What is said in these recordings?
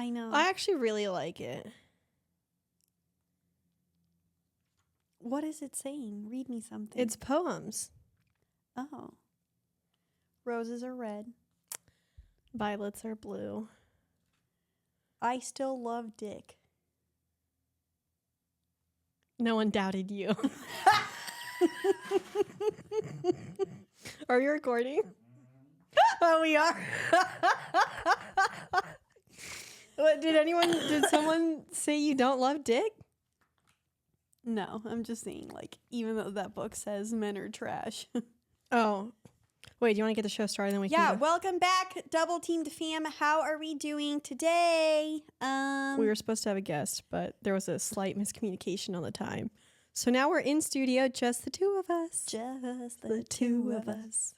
I know. I actually really like it. What is it saying? Read me something. It's poems. Oh. Roses are red. Violets are blue. I still love Dick. No one doubted you. Are we recording? Oh, we are. What, did someone say you don't love Dick? No, I'm just saying, like, even though that book says men are trash. Oh. Wait, do you want to get the show started? Then we Yeah, can go? welcome back, Double Teamed Fam. How are we doing today? We were supposed to have a guest, but there was a slight miscommunication on the time. So now we're in studio, just the two of us. Just the two of us.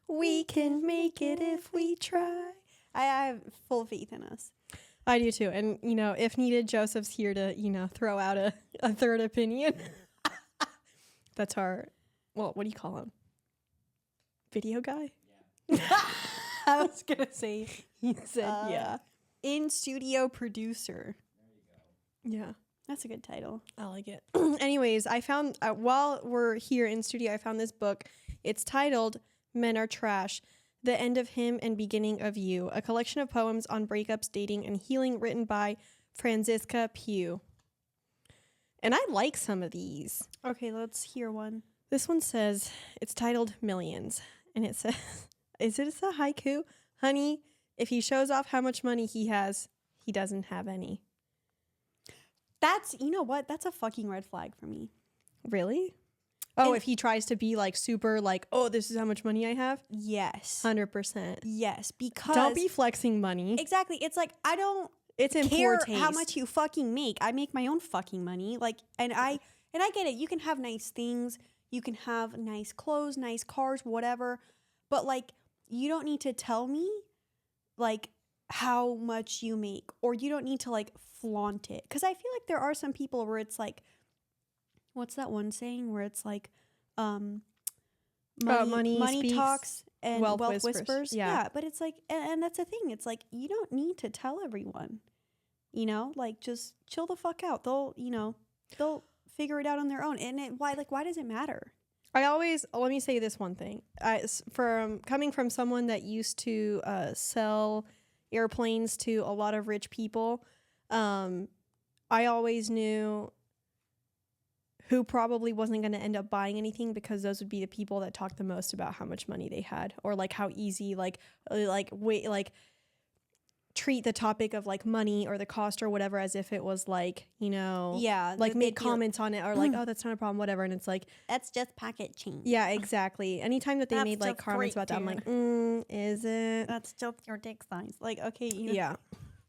We can make it if we try. I have full faith in us. I do too. And, you know, if needed, Joseph's here to, you know, throw out a third opinion. That's our, well, what do you call him? Video guy? Yeah. I was going to say, he said, yeah. In-studio producer. There you go. Yeah. That's a good title. I like it. Anyways, I found, while we're here in studio, I found this book. It's titled Men Are Trash, The End of Him and Beginning of You, a collection of poems on breakups, dating, and healing written by Franziska Pugh. And I like some of these. Okay, let's hear one. This one says, it's titled Millions. And it says, is it a haiku? Honey, if he shows off how much money he has, he doesn't have any. That's, you know what? That's a fucking red flag for me. Really? Oh, And if he tries to be like super like, oh, this is how much money I have? Yes. 100%. Yes, because... Don't be flexing money. Exactly. It's like, I don't It's in care poor taste. how much you fucking make. I make my own fucking money. Like, and I get it. You can have nice things. You can have nice clothes, nice cars, whatever. But like, you don't need to tell me like how much you make, or you don't need to like flaunt it. Cause I feel like there are some people where it's like, what's that one saying where it's like, money speaks, talks and wealth wealth whispers. whispers. Yeah. But it's like, and that's the thing. It's like, you don't need to tell everyone, you know, like just chill the fuck out. They'll figure it out on their own. And why does it matter? Let me say this one thing. Coming from someone that used to sell airplanes to a lot of rich people, I always knew who probably wasn't going to end up buying anything, because those would be the people that talked the most about how much money they had, or like how easy, treat the topic of like money or the cost or whatever as if it was like, you know, Yeah, like make comments on it, or like, oh, that's not a problem, whatever. And it's like, that's just pocket change. yeah, exactly. Anytime that they That's made like just comments great, about that, I'm like, is it? That's just your dick size. Like, okay, you know. Yeah.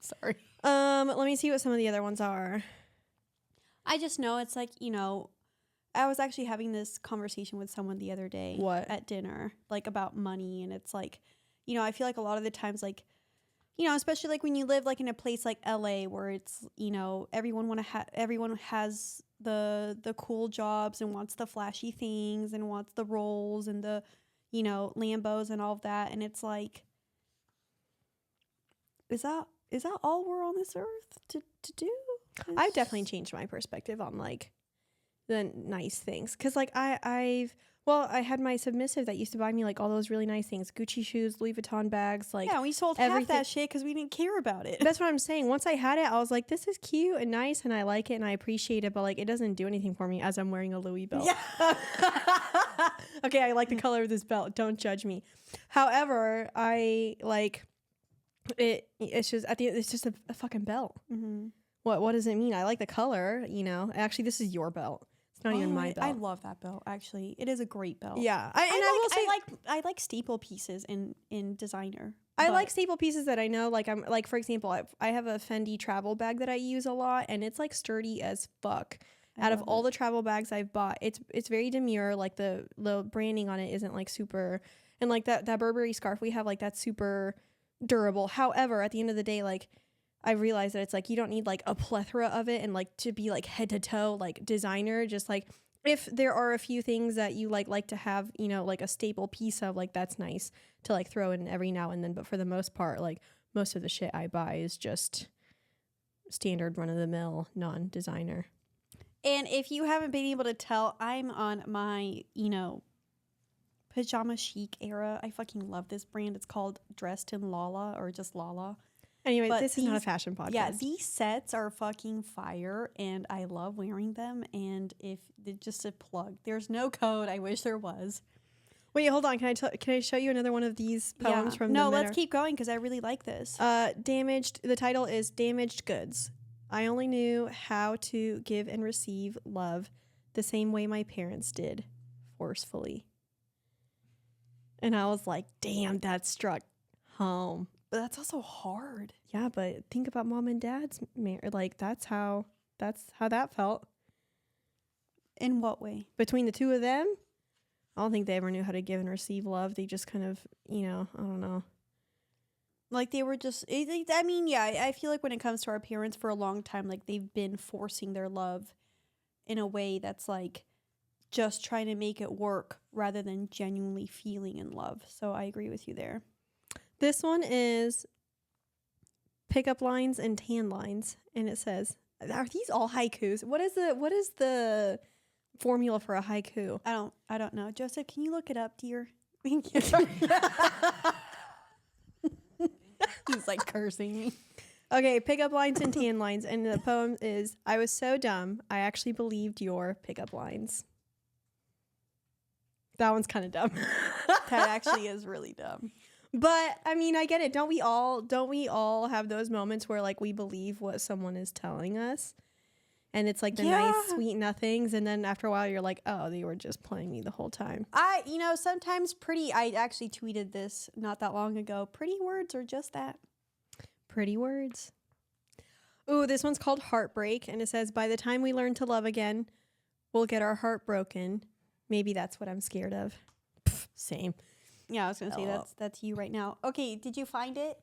Sorry. Let me see what some of the other ones are. I just know it's like, you know, I was actually having this conversation with someone the other day. What? At dinner, like about money. And it's like, you know, I feel like a lot of the times, like, you know, especially like when you live like in a place like LA where it's, you know, everyone has the cool jobs and wants the flashy things and wants the rolls and the, you know, Lambos and all of that. And it's like, is that all we're on this earth to do? I've definitely changed my perspective on like the nice things, because like I had my submissive that used to buy me like all those really nice things, Gucci shoes, Louis Vuitton bags, like, yeah, we sold half that shit because we didn't care about it. That's what I'm saying. Once I had it, I was like, this is cute and nice and I like it and I appreciate it, but like it doesn't do anything for me as I'm wearing a Louis belt. Yeah. Okay, I like the color of this belt, don't judge me. However, I like it's just at the end, it's just a fucking belt. Mm-hmm. What does it mean? I like the color, you know. Actually, this is your belt. It's not even my belt. I love that belt. Actually, it is a great belt. Yeah, I like staple pieces in designer. I like staple pieces that I know. Like I'm like, for example, I have a Fendi travel bag that I use a lot, and it's like sturdy as fuck. Out of all the travel bags I've bought, it's very demure. Like the branding on it isn't like super, and like that Burberry scarf we have, like that's super durable. However, at the end of the day, like I realized that it's like you don't need like a plethora of it and like to be like head to toe like designer. Just like if there are a few things that you like to have, you know, like a staple piece of, like that's nice to like throw in every now and then. But for the most part, like most of the shit I buy is just standard run-of-the-mill non-designer. And if you haven't been able to tell, I'm on my, pajama chic era. I fucking love this brand. It's called Dressed in Lala or just Lala. Anyway, But this is not a fashion podcast. Yeah, these sets are fucking fire, and I love wearing them. And if just a plug, there's no code. I wish there was. Wait, hold on. Can I show you another one of these poems from the let's keep going because I really like this. Damaged. The title is Damaged Goods. I only knew how to give and receive love the same way my parents did, forcefully. And I was like, damn, that struck home. But that's also hard. Yeah, but think about mom and dad's marriage. Like, that's how that felt. In what way? Between the two of them, I don't think they ever knew how to give and receive love. They just kind of, I don't know. Like they were just, I feel like when it comes to our parents for a long time, like they've been forcing their love in a way that's like just trying to make it work rather than genuinely feeling in love. So I agree with you there. This one is pickup lines and tan lines. And it says, are these all haikus? What is the formula for a haiku? I don't know. Joseph, can you look it up, dear? He's like cursing me. Okay, pickup lines and tan lines. And the poem is, I was so dumb, I actually believed your pickup lines. That one's kind of dumb. That actually is really dumb. But I mean, I get it. Don't we all have those moments where like we believe what someone is telling us? And it's like the nice, sweet nothings. And then after a while, you're like, oh, they were just playing me the whole time. Sometimes I actually tweeted this not that long ago. Pretty words are just that. Pretty words. Ooh, this one's called Heartbreak. And it says, by the time we learn to love again, we'll get our heart broken. Maybe that's what I'm scared of. Pff, same. Yeah, I was going to say that's you right now. Okay, did you find it?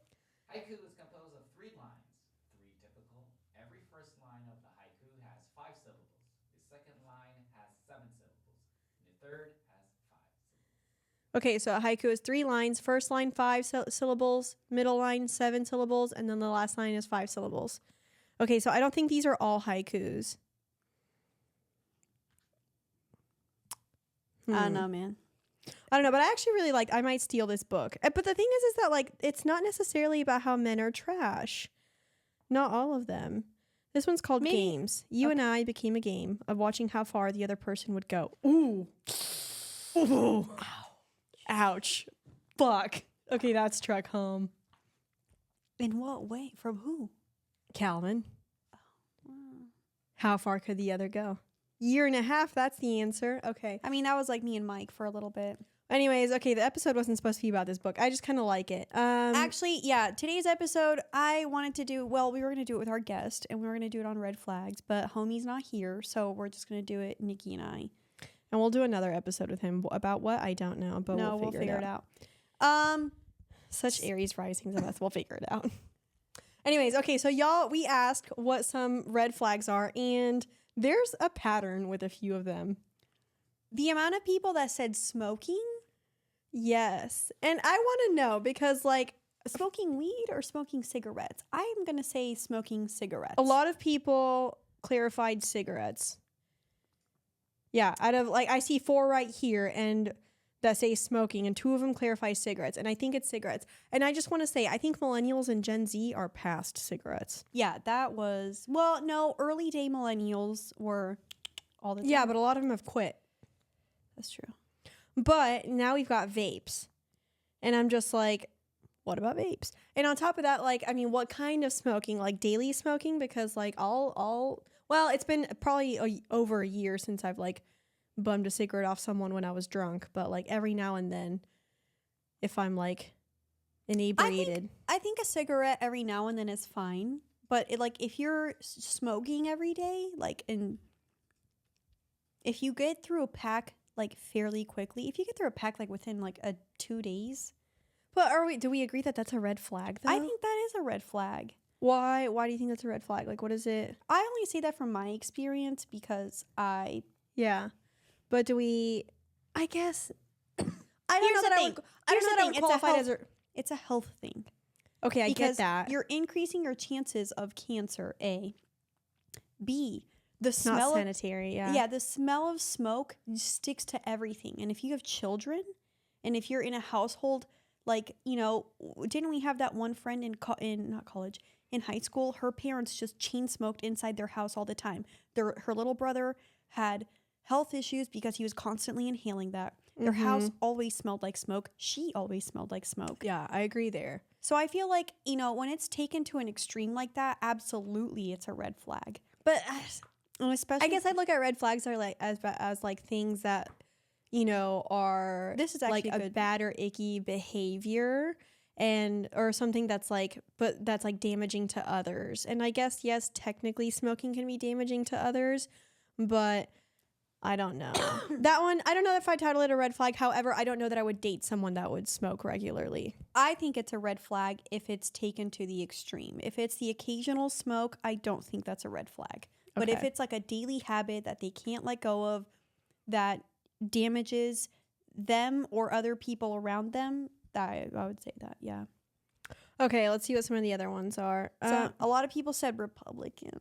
Haiku is composed of 3 lines, 3 typical. Every first line of the haiku has 5 syllables. The second line has 7 syllables. And the third has 5 syllables. Okay, so a haiku is 3 lines. First line, 5 syllables. Middle line, 7 syllables. And then the last line is 5 syllables. Okay, so I don't think these are all haikus. I don't know, man. I don't know, but I actually really I might steal this book. But the thing is that like it's not necessarily about how men are trash. Not all of them. This one's called Games. You and I became a game of watching how far the other person would go. Ooh. Ooh. Ouch. Fuck. Okay, that struck home. In what way? From who? Calvin. How far could the other go? 1.5 years, that's the answer. Okay. I mean, that was like me and Mike for a little bit. Anyways, okay, the episode wasn't supposed to be about this book. I just kind of like it. Actually, yeah, today's episode, I wanted to do, we were going to do it with our guest, and we were going to do it on red flags, but homie's not here, so we're just going to do it, Nikki and I. And we'll do another episode with him about what? I don't know, but we'll figure it out. Such Aries risings of us. We'll figure it out. Anyways, okay, so y'all, we asked what some red flags are, and there's a pattern with a few of them. The amount of people that said smoking? Yes. And I want to know because, like, smoking weed or smoking cigarettes? I'm going to say smoking cigarettes. A lot of people clarified cigarettes. Yeah, out of, like, I see 4 right here and that say smoking, and 2 of them clarify cigarettes, and I think it's cigarettes. And I just want to say, I think millennials and Gen Z are past cigarettes. Yeah, that was, well, no, early day millennials were all the time. Yeah, but a lot of them have quit. That's true. But now we've got vapes. And I'm just like, what about vapes? And on top of that, like, I mean, what kind of smoking? Like daily smoking? Because like well, it's been probably over a year since I've like bummed a cigarette off someone when I was drunk. But like every now and then, if I'm like inebriated. I think a cigarette every now and then is fine. But like if you're smoking every day, like if you get through a pack like fairly quickly, if you get through a pack like within like 2 days. But do we agree that that's a red flag though? I think that is a red flag. Why do you think that's a red flag? Like, what is it? I only say that from my experience because yeah. But do we, I guess, I don't know that I would qualify it as it's a health thing. Okay, I because get that. you're increasing your chances of cancer. A, B, the It's not smell of sanitary. Yeah. yeah, the smell of smoke sticks to everything. And if you have children, and if you're in a household, like, you know, didn't we have that one friend in not college, in high school? Her parents just chain smoked inside their house all the time. Her little brother had health issues because he was constantly inhaling that. Their house always smelled like smoke. She always smelled like smoke. Yeah, I agree there. So I feel like, you know, when it's taken to an extreme like that, absolutely it's a red flag. But And especially I guess I look at red flags are like as like things that, you know, are This is like actually a good. bad or icky behavior and or something that's like but that's like damaging to others. And I guess yes, technically smoking can be damaging to others, but I don't know. That one, I don't know if I title it a red flag. However, I don't know that I would date someone that would smoke regularly. I think it's a red flag if it's taken to the extreme. If it's the occasional smoke, I don't think that's a red flag. But if Okay. it's like a daily habit that they can't let go of, that damages them or other people around them, I would say that, yeah. Okay, let's see what some of the other ones are. So a lot of people said Republican.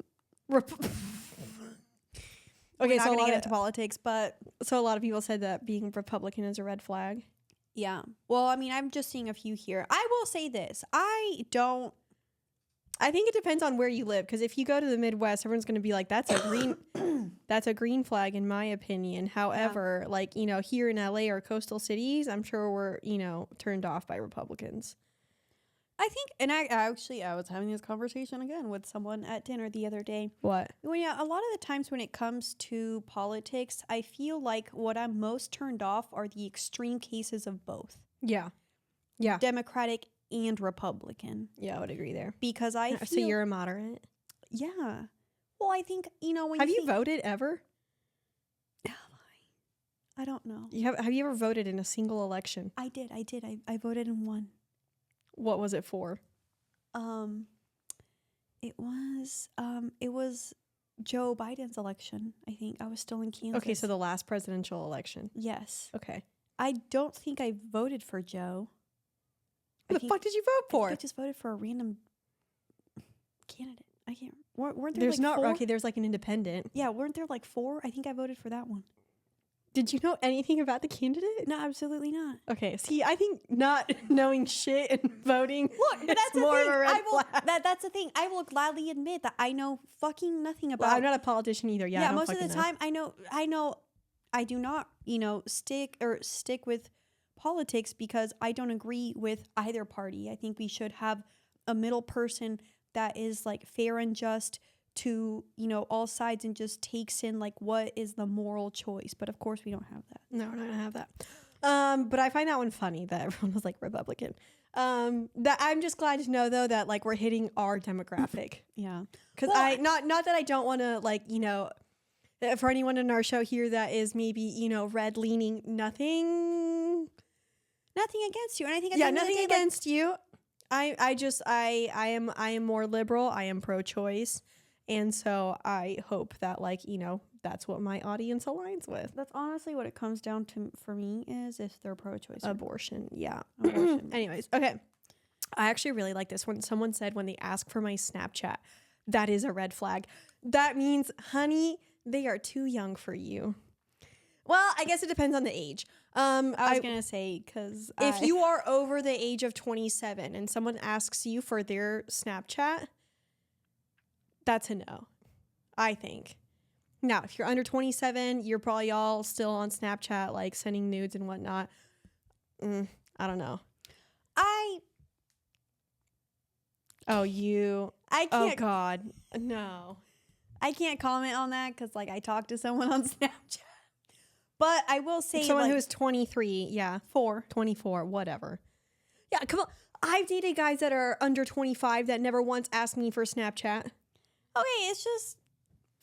Okay, We're not so gonna get into politics, but a lot of people said that being Republican is a red flag. yeah. Well, I mean, I'm just seeing a few here. I will say this: I think it depends on where you live, because if you go to the Midwest, everyone's going to be like, "That's a green, that's a green flag," in my opinion. However, like you know, here in LA or coastal cities, I'm sure we're turned off by Republicans. I think, and I was having this conversation again with someone at dinner the other day. What? Well, yeah, a lot of the times when it comes to politics, I feel like what I'm most turned off are the extreme cases of both. Yeah, yeah, Democratic and Republican. yeah. I would agree there. Because I feel... So you're a moderate. Yeah. Well, I think, when Have you think, voted ever? I don't know. Have you ever voted in a single election? I did. I voted in one. What was it for? It was Joe Biden's election. I think I was still in Kansas. Okay, so the last presidential election. Yes. Okay. I don't think I voted for Joe. What the fuck did you vote for? I just voted for a random candidate. I can't. Weren't there There's like not 4? okay. There's like an independent. Yeah, weren't there like 4? I think I voted for that one. Did you know anything about the candidate? No, absolutely not. Okay. See, I think not knowing shit and voting. Look, but that's the more thing. of a red I will, flag. that's the thing. I will gladly admit that I know fucking nothing about. Well, I'm not a politician either. Yeah. I don't most of the fucking know. time I know. I do not, stick with politics because I don't agree with either party. I think we should have a middle person that is like fair and just to all sides and just takes in like what is the moral choice. But of course we don't have that. No, we're not gonna have that. But I find that one funny that everyone was like Republican. That I'm just glad to know though that like we're hitting our demographic. Yeah, Because not that I don't want to like for anyone in our show here that is maybe red leaning, nothing against you. And I think nothing against you. I am more liberal. I am pro-choice. And so I hope that that's what my audience aligns with. that's honestly what it comes down to for me is if they're pro-choice or Abortion. Yeah. abortion. Anyways, okay. I actually really like this one. Someone said when they ask for my Snapchat, that is a red flag. That means, honey, they are too young for you. Well, I guess it depends on the age. I was gonna say because if you are over the age of 27 and someone asks you for their Snapchat, that's a no, I think. Now, if you're under 27, you're probably all still on Snapchat, like sending nudes and whatnot. I don't know. I can't. Oh God, no. I can't comment on that because I talked to someone on Snapchat. But I will say Someone who is 23, yeah. 24, whatever. Yeah, come on. I've dated guys that are under 25 that never once asked me for Snapchat. Okay, it's just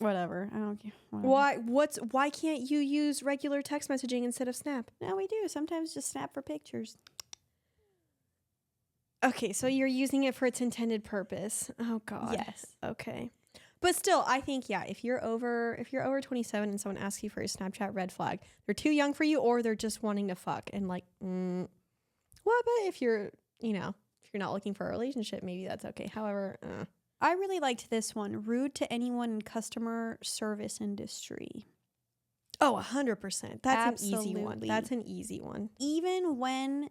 whatever. I don't care. Whatever. Why can't you use regular text messaging instead of Snap? No, we do. Sometimes just snap for pictures. Okay, so you're using it for its intended purpose. Oh God. Yes. Okay. But still, I think if you're over 27 and someone asks you for a Snapchat, red flag. They're too young for you, or they're just wanting to fuck. And well, but if you're you're not looking for a relationship, maybe that's okay. However, I really liked this one. Rude to anyone in customer service industry. oh, 100%. That's an easy one. Absolutely. That's an easy one. Even when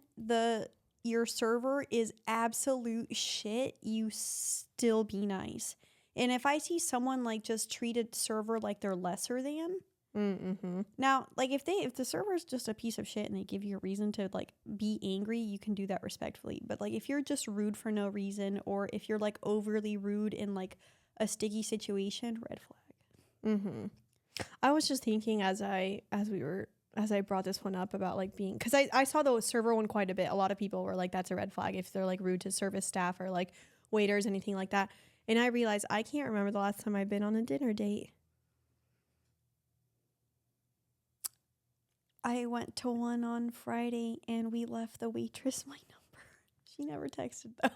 your server is absolute shit, you still be nice. And if I see someone like just treat a server like they're lesser than, now, like if the server is just a piece of shit and they give you a reason to like be angry, you can do that respectfully. But like if you're just rude for no reason, or if you're like overly rude in like a sticky situation, red flag. I was just thinking as I brought this one up about like being, because I saw the server one quite a bit. A lot of people were like, that's a red flag if they're like rude to service staff or like waiters, anything like that. And I realized I can't remember the last time I've been on a dinner date. I went to one on Friday and we left the waitress my number. She never texted though.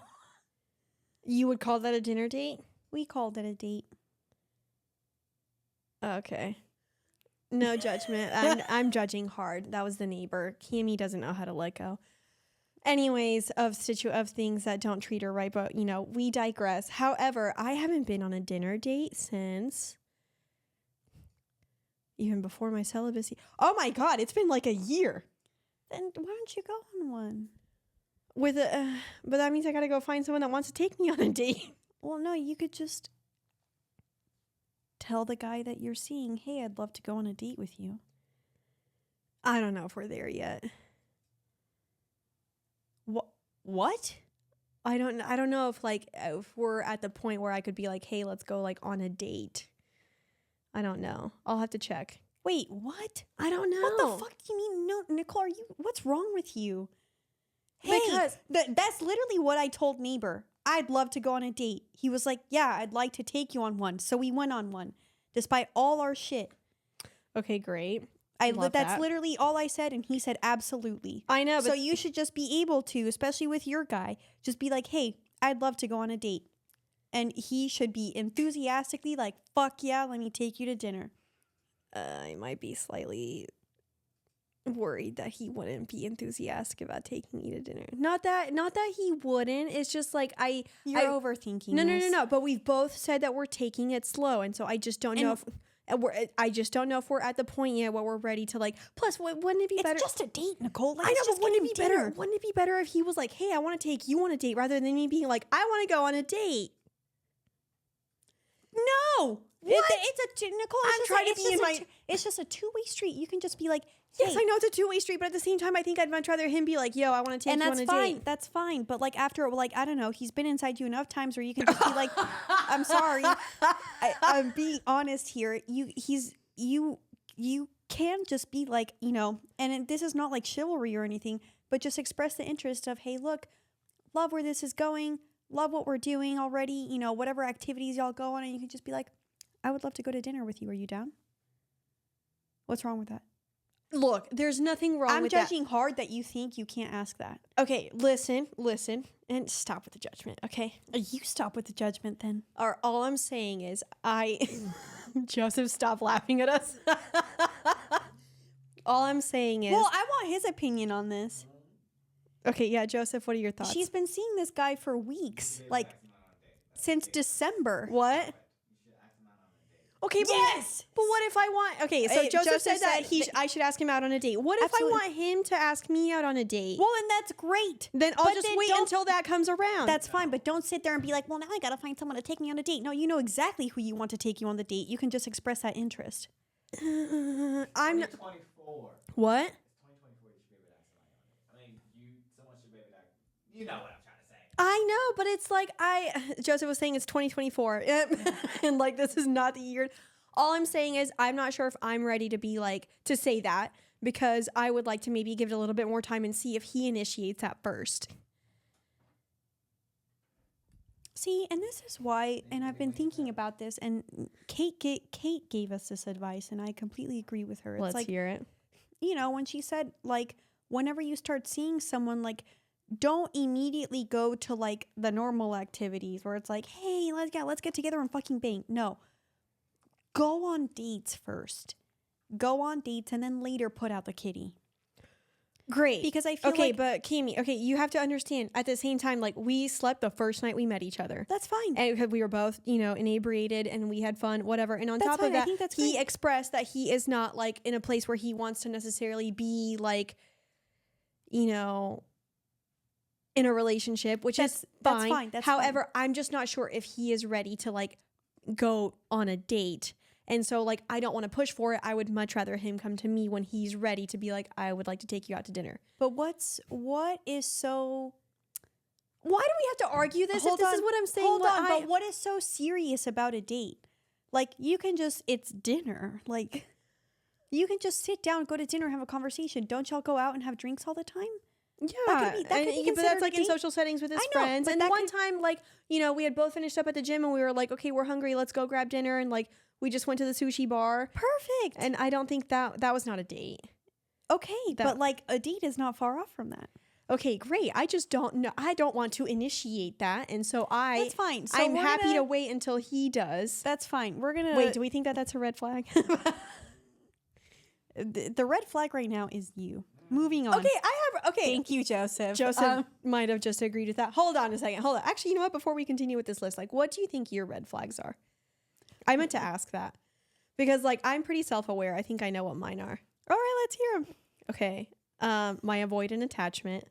You would call that a dinner date? We called it a date. Okay. No judgment. I'm judging hard. That was the neighbor. Cammy doesn't know how to let go. Anyways, of things that don't treat her right, but we digress. However, I haven't been on a dinner date since even before my celibacy. Oh my God, it's been like a year. Then why don't you go on one? But that means I gotta go find someone that wants to take me on a date. Well, no, you could just tell the guy that you're seeing, hey, I'd love to go on a date with you. I don't know if we're there yet. What? I don't know if we're at the point where I could be like, hey, let's go like on a date. I don't know. I'll have to check. Wait, what? I don't know. What the fuck do you mean? No, Nicole, what's wrong with you? Hey, Because that's literally what I told neighbor. I'd love to go on a date. He was like, yeah, I'd like to take you on one. So we went on one, despite all our shit. Okay, great. That's that. literally all I said, and he said absolutely. I know, so you should just be able to, especially with your guy, just be like, hey, I'd love to go on a date. And he should be enthusiastically like, fuck yeah, let me take you to dinner. I might be slightly worried that he wouldn't be enthusiastic about taking me to dinner. Not that he wouldn't. It's just like You're overthinking. No. But we've both said that we're taking it slow, and so I just don't know if we're at the point yet where we're ready to like. Plus, wouldn't it be better? It's just a date, Nicole. Like, I know, but wouldn't it be better? Wouldn't it be better if he was like, "Hey, I want to take you on a date," rather than me being like, "I want to go on a date." No, what? Nicole. It's just a two-way street. You can just be like, hey. Yes, I know it's a two-way street, but at the same time, I think I'd much rather him be like, "Yo, I want to take you on a date." That's fine. But like after, like I don't know, he's been inside you enough times where you can just be like, "I'm sorry, I'm being honest here." You can just be like, and this is not like chivalry or anything, but just express the interest of, hey, look, love where this is going. Love what we're doing already, whatever activities y'all go on, and you can just be like, I would love to go to dinner with you. Are you down? What's wrong with that? Look, there's nothing wrong with that. I'm judging hard that you think you can't ask that. Okay, listen, and stop with the judgment, okay? You stop with the judgment then. Or all I'm saying is Joseph, stop laughing at us. All I'm saying is... Well, I want his opinion on this. Okay, yeah, Joseph, what are your thoughts? She's been seeing this guy for weeks, like since December. What? Okay, yes! But what if I want... Okay, so Joseph said that I should ask him out on a date. What if I want him to ask me out on a date? Well, then that's great. Then I'll just wait until that comes around. That's fine, but don't sit there and be like, well, now I gotta find someone to take me on a date. No, you know exactly who you want to take you on the date. You can just express that interest. I'm not... 2024. What? You know what I'm trying to say. I know, but it's like Joseph was saying it's 2024. And like this is not the year. All I'm saying is I'm not sure if I'm ready to be like to say that, because I would like to maybe give it a little bit more time and see if he initiates that first. See, and this is why, and I've been thinking about this, and Kate gave us this advice, and I completely agree with her. Let's hear it. When she said, like, whenever you start seeing someone, like, don't immediately go to like the normal activities where it's like, hey, let's get together and fucking bang. No. Go on dates first. Go on dates and then later put out the kitty. Great. Because I feel okay, like but Kimmy, okay, you have to understand at the same time, like we slept the first night we met each other. that's fine. And because we were both, you know, inebriated and we had fun, whatever. And on That's top fine. of I that, think that's he great. expressed that he is not like in a place where he wants to necessarily be like, you know, in a relationship, which is That's fine. fine. That's However, I'm just not sure if he is ready to like go on a date. And so like I don't want to push for it. I would much rather him come to me when he's ready to be like, I would like to take you out to dinner. But what is so Why do we have to argue this? Hold if this on, is what I'm saying. Hold what on, I- but what is so serious about a date? Like you can just it's dinner. Like you can just sit down, go to dinner, have a conversation. Don't y'all go out and have drinks all the time? Yeah, that could be but considered that's a like in date. social settings with his I know, friends. but And that one could- time, like, you know, we had both finished up at the gym and we were like, okay, we're hungry, let's go grab dinner. And like, we just went to the sushi bar. Perfect. And I don't think that was not a date. Okay, but like a date is not far off from that. Okay, great. I just don't know. I don't want to initiate that, and so That's fine. So I'm we're happy gonna- to wait until he does. That's fine. We're gonna Wait, do we think that that's a red flag? the red flag right now is you. Moving on. Okay, Thank you, Joseph. Joseph might have just agreed with that. Hold on a second. Hold on. Actually, you know what? Before we continue with this list, like, what do you think your red flags are? I meant to ask that because, like, I'm pretty self-aware. I think I know what mine are. All right, let's hear them. Okay. My avoidant attachment.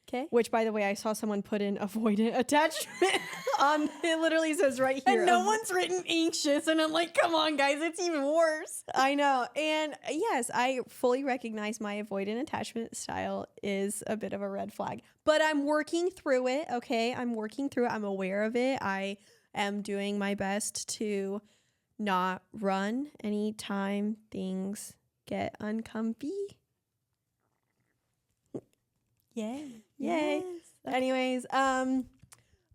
Okay. Which, by the way, I saw someone put in avoidant attachment on. It literally says right here. And no one's written anxious, and I'm like, come on, guys, it's even worse. I know. And yes, I fully recognize my avoidant attachment style is a bit of a red flag, but I'm working through it. Okay. I'm working through it. I'm aware of it. I am doing my best to not run anytime things get uncomfy. Yay. Yay. Yes. Anyways,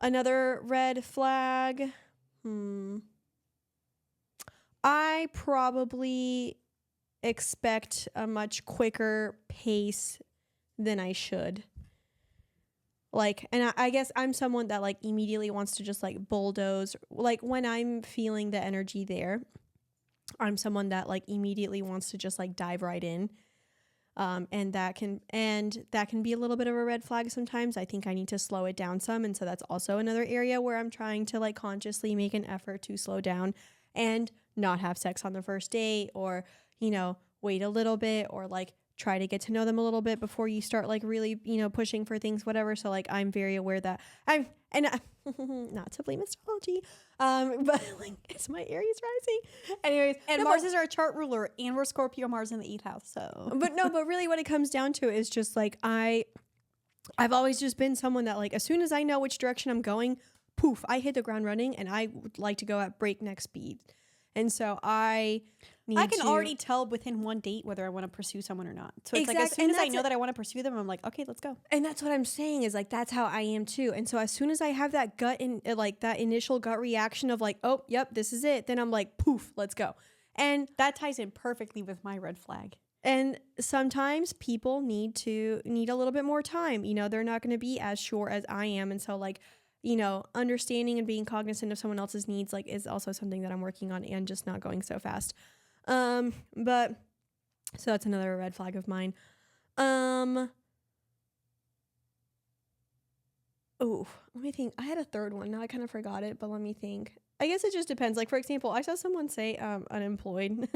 another red flag. I probably expect a much quicker pace than I should. Like, and I guess I'm someone that like immediately wants to just like bulldoze. Like when I'm feeling the energy there, I'm someone that like immediately wants to just like dive right in. And that can be a little bit of a red flag sometimes. I think I need to slow it down some. And so that's also another area where I'm trying to like consciously make an effort to slow down and not have sex on the first date, or, you know, wait a little bit, or like try to get to know them a little bit before you start like really, you know, pushing for things, whatever. So like I'm very aware that not to blame astrology, but like it's my Aries rising. Anyways, And no, Mars is our chart ruler, and we're Scorpio Mars in the 8th house. So, but really what it comes down to is just like I've always just been someone that like as soon as I know which direction I'm going, poof, I hit the ground running, and I would like to go at breakneck speed. And so I can already tell within one date whether I want to pursue someone or not. So it's like as Exactly, soon and as I that's know that I want to pursue them, I'm like, okay, let's go. And that's what I'm saying is like that's how I am too. And so as soon as I have that gut in like that initial gut reaction of like, oh, yep, this is it, then I'm like, poof, let's go. And That ties in perfectly with my red flag. And sometimes people need a little bit more time. You know, they're not going to be as sure as I am. And so like, you know, understanding and being cognizant of someone else's needs like is also something that I'm working on, and just not going so fast. But so that's another red flag of mine. Oh, let me think. I had a third one. Now I kind of forgot it, but let me think. I guess it just depends. Like, for example, I saw someone say unemployed.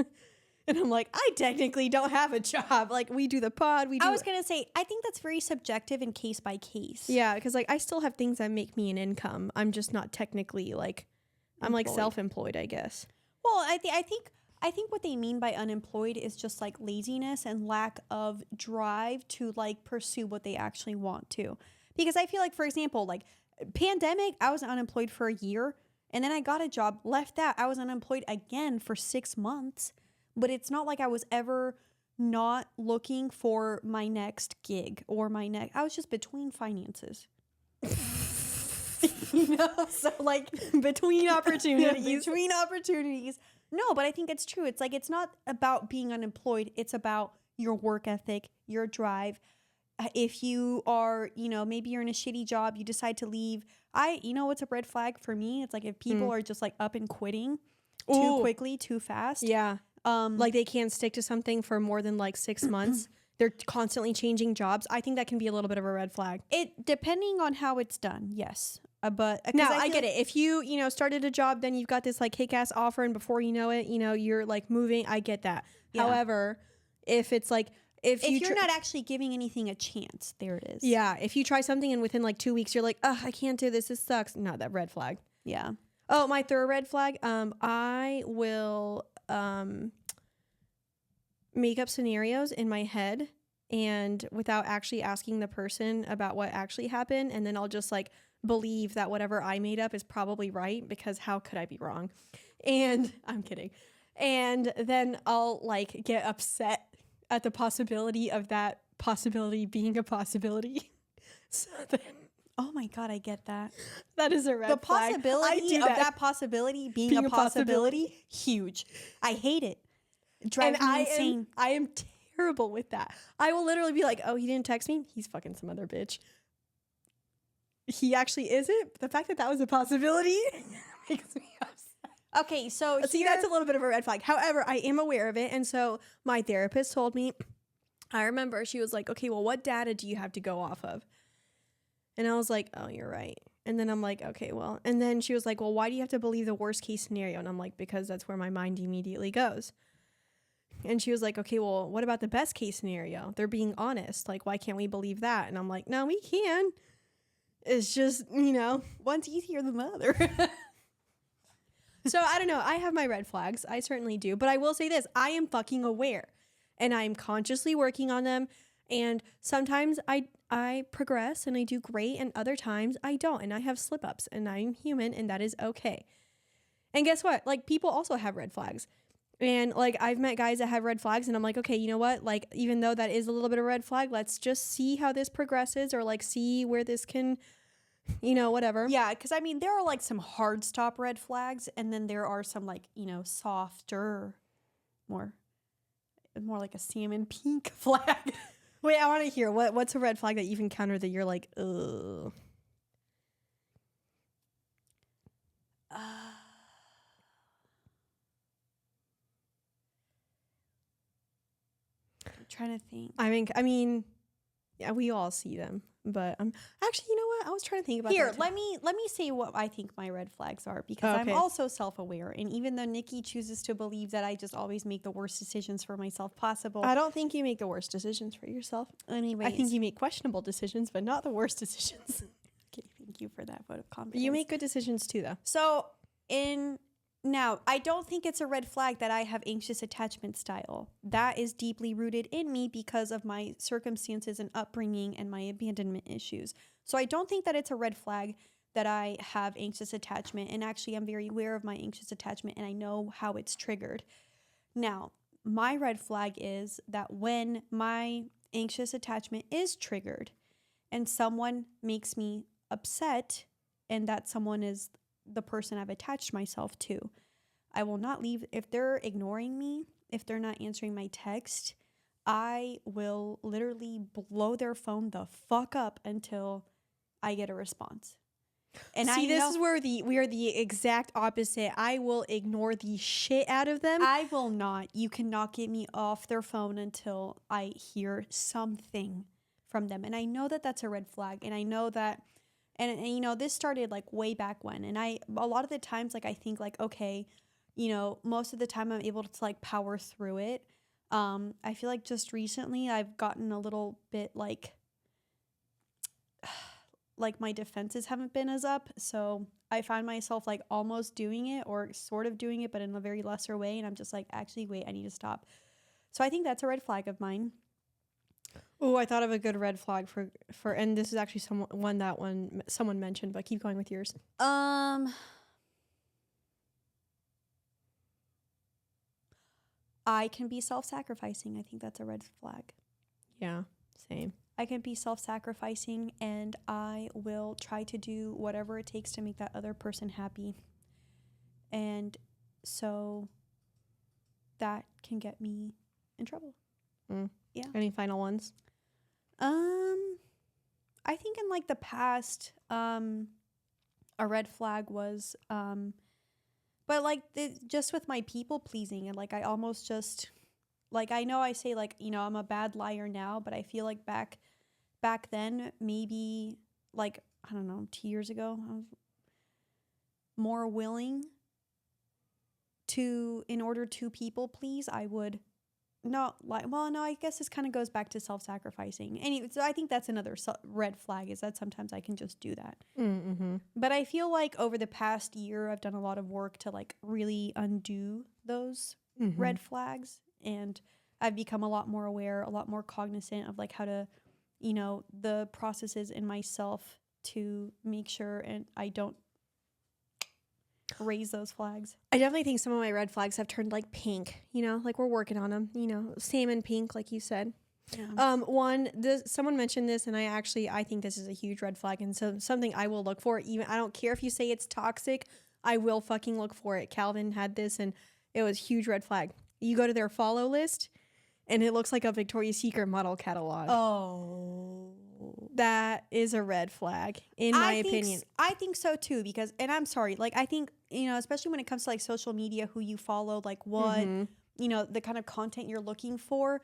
And I'm like, I technically don't have a job. Like, we do the pod. I was going to say, I think that's very subjective and case by case. Yeah, because like I still have things that make me an income. I'm just not technically like, I'm like Employed. self-employed, I guess. Well, I think what they mean by unemployed is just like laziness and lack of drive to like pursue what they actually want to. Because I feel like, for example, like pandemic, I was unemployed for a year, and then I got a job, left that, I was unemployed again for 6 months. But it's not like I was ever not looking for my next gig or I was just between finances. You know, so like Between opportunities. between opportunities. No, but I think it's true. It's like, it's not about being unemployed. It's about your work ethic, your drive. If you are, you know, maybe you're in a shitty job, you decide to leave. You know what's a red flag for me? It's like if people are just like up and quitting too quickly, too fast. Yeah. Like they can't stick to something for more than like 6 months. they're constantly changing jobs, I think that can be a little bit of a red flag. It depending on how it's done, yes. But 'cause Now, I feel get like- it. If you, started a job, then you've got this like kick-ass offer, and before you know it, you're like moving. I get that. Yeah. However, if it's like, if you're not actually giving anything a chance, there it is. yeah, if you try something and within like 2 weeks, you're like, I can't do this. This sucks. No, that red flag. Yeah. Oh, my third red flag. I will make up scenarios in my head and without actually asking the person about what actually happened, and then I'll just like believe that whatever I made up is probably right, because how could I be wrong? And I'm kidding. And then I'll like get upset at the possibility of that possibility being a possibility. So then Oh my God, I get that. that is a red The flag. possibility of that possibility being a possibility, huge. I hate it. It drives me insane. I am terrible with that. I will literally be like, oh, he didn't text me. He's fucking some other bitch. He actually isn't. The fact that that was a possibility makes me upset. Okay, so See, that's a little bit of a red flag. However, I am aware of it. And so my therapist told me, I remember she was like, okay, well, what data do you have to go off of? And I was like, oh, you're right. And then I'm like, okay, well. And then she was like, well, why do you have to believe the worst case scenario? And I'm like, because that's where my mind immediately goes. And she was like, okay, well, what about the best case scenario? They're being honest. Like, why can't we believe that? And I'm like, no, we can. It's just, one's easier than the other. So I don't know. I have my red flags. I certainly do. But I will say this. I am fucking aware. And I'm consciously working on them. And sometimes I progress and I do great. And other times I don't. And I have slip ups. And I'm human. And that is okay. And guess what? Like, people also have red flags. And like, I've met guys that have red flags. And I'm like, okay, you know what? Like, even though that is a little bit of a red flag, let's just see how this progresses, or like see where this can, whatever. Yeah, because I mean, there are like some hard stop red flags, and then there are some like, softer, more like a salmon pink flag. Wait, I want to hear what's a red flag that you've encountered that you're like, ugh. I'm trying to think. I mean, yeah, we all see them, but actually, you know what? I was trying to think about Here, that too. let me say what I think my red flags are, because Okay. I'm also self-aware, and even though Nikki chooses to believe that I just always make the worst decisions for myself possible, I don't think you make the worst decisions for yourself. anyways, I think you make questionable decisions, but not the worst decisions. Okay, thank you for that vote of confidence. You make good decisions too, though. So now, I don't think it's a red flag that I have anxious attachment style. That is deeply rooted in me because of my circumstances and upbringing and my abandonment issues. So I don't think that it's a red flag that I have anxious attachment. And actually, I'm very aware of my anxious attachment and I know how it's triggered. Now, my red flag is that when my anxious attachment is triggered and someone makes me upset, and that someone is the person I've attached myself to, I will not leave. If they're ignoring me, if they're not answering my text, I will literally blow their phone the fuck up until I get a response. And See, this is where we are the exact opposite. I will ignore the shit out of them. I will not. You cannot get me off their phone until I hear something from them. And I know that that's a red flag. And I know that, and this started like way back when. And a lot of the times, like, I think like, okay, most of the time I'm able to like power through it. I feel like just recently I've gotten a little bit like my defenses haven't been as up. So I find myself like almost doing it or sort of doing it, but in a very lesser way. And I'm just like, actually, wait, I need to stop. So I think that's a red flag of mine. Oh, I thought of a good red flag for, and this is actually someone mentioned, but keep going with yours. I can be self-sacrificing. I think that's a red flag. Yeah, same. I can be self-sacrificing, and I will try to do whatever it takes to make that other person happy. And so that can get me in trouble. Yeah. Any final ones? I think in like the past, a red flag was, but like just with my people pleasing, and like I almost just like, I know I say, like, you know, I'm a bad liar now, but I feel like back then, maybe, like, I don't know, 2 years ago, I was more willing to, in order to people please, I would not like, well, no, I guess this kind of goes back to self-sacrificing. Anyway, so I think that's another red flag, is that sometimes I can just do that. Mm-hmm. But I feel like over the past year, I've done a lot of work to like really undo those red flags. And I've become a lot more aware, a lot more cognizant of like how to, you know, the processes in myself to make sure and I don't raise those flags. I definitely think some of my red flags have turned like pink, you know, like we're working on them, you know, salmon pink, like you said. Yeah. Someone mentioned this, and I think this is a huge red flag, and so something I will look for. Even I don't care if you say it's toxic, I will fucking look for it. Calvin had this, and it was huge red flag. You go to their follow list, and it looks like a Victoria's Secret model catalog. Oh, that is a red flag, in my opinion. I think so too, because, and I'm sorry, like, I think, you know, especially when it comes to like social media, who you follow, like what, you know, the kind of content you're looking for,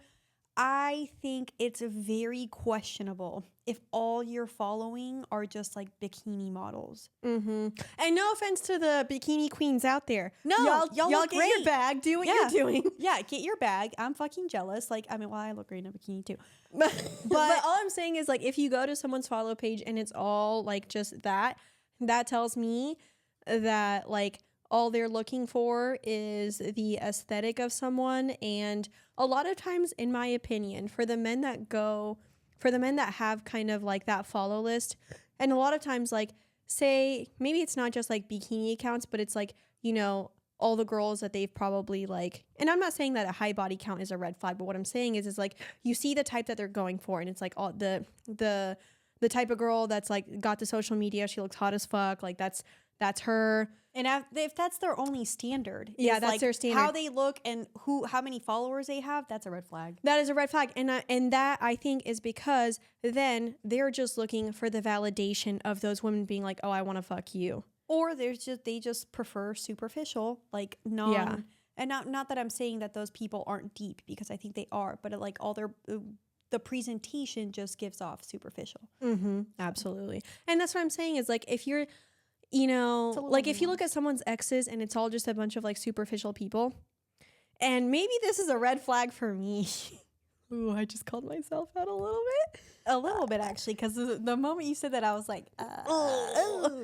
I think it's very questionable if all you're following are just like bikini models. And no offense to the bikini queens out there. No, y'all look get great. your bag. Do what you're doing. Yeah, get your bag. I'm fucking jealous. Like, I mean, well, I look great in a bikini too. But all I'm saying is, like, if you go to someone's follow page and it's all like just that tells me that like all they're looking for is the aesthetic of someone. And a lot of times, in my opinion, for the men that have kind of like that follow list, and a lot of times, like, say, maybe it's not just like bikini accounts, but it's like, you know, all the girls that they've probably like, and I'm not saying that a high body count is a red flag, but what I'm saying is like, you see the type that they're going for, and it's like all the type of girl that's like got the social media, she looks hot as fuck, like that's her. And if that's their only standard, yeah, that's like their standard. How they look and how many followers they have, that's a red flag. That is a red flag, and that I think is because then they're just looking for the validation of those women being like, oh, I want to fuck you, or they just prefer superficial, like non. Yeah. And not that I'm saying that those people aren't deep, because I think they are, but like all the presentation just gives off superficial. Absolutely, and that's what I'm saying is like if you're. You know, like if you look at someone's exes and it's all just a bunch of like superficial people, and maybe this is a red flag for me. Ooh, I just called myself out a little bit. A little bit, actually, because the moment you said that, I was like,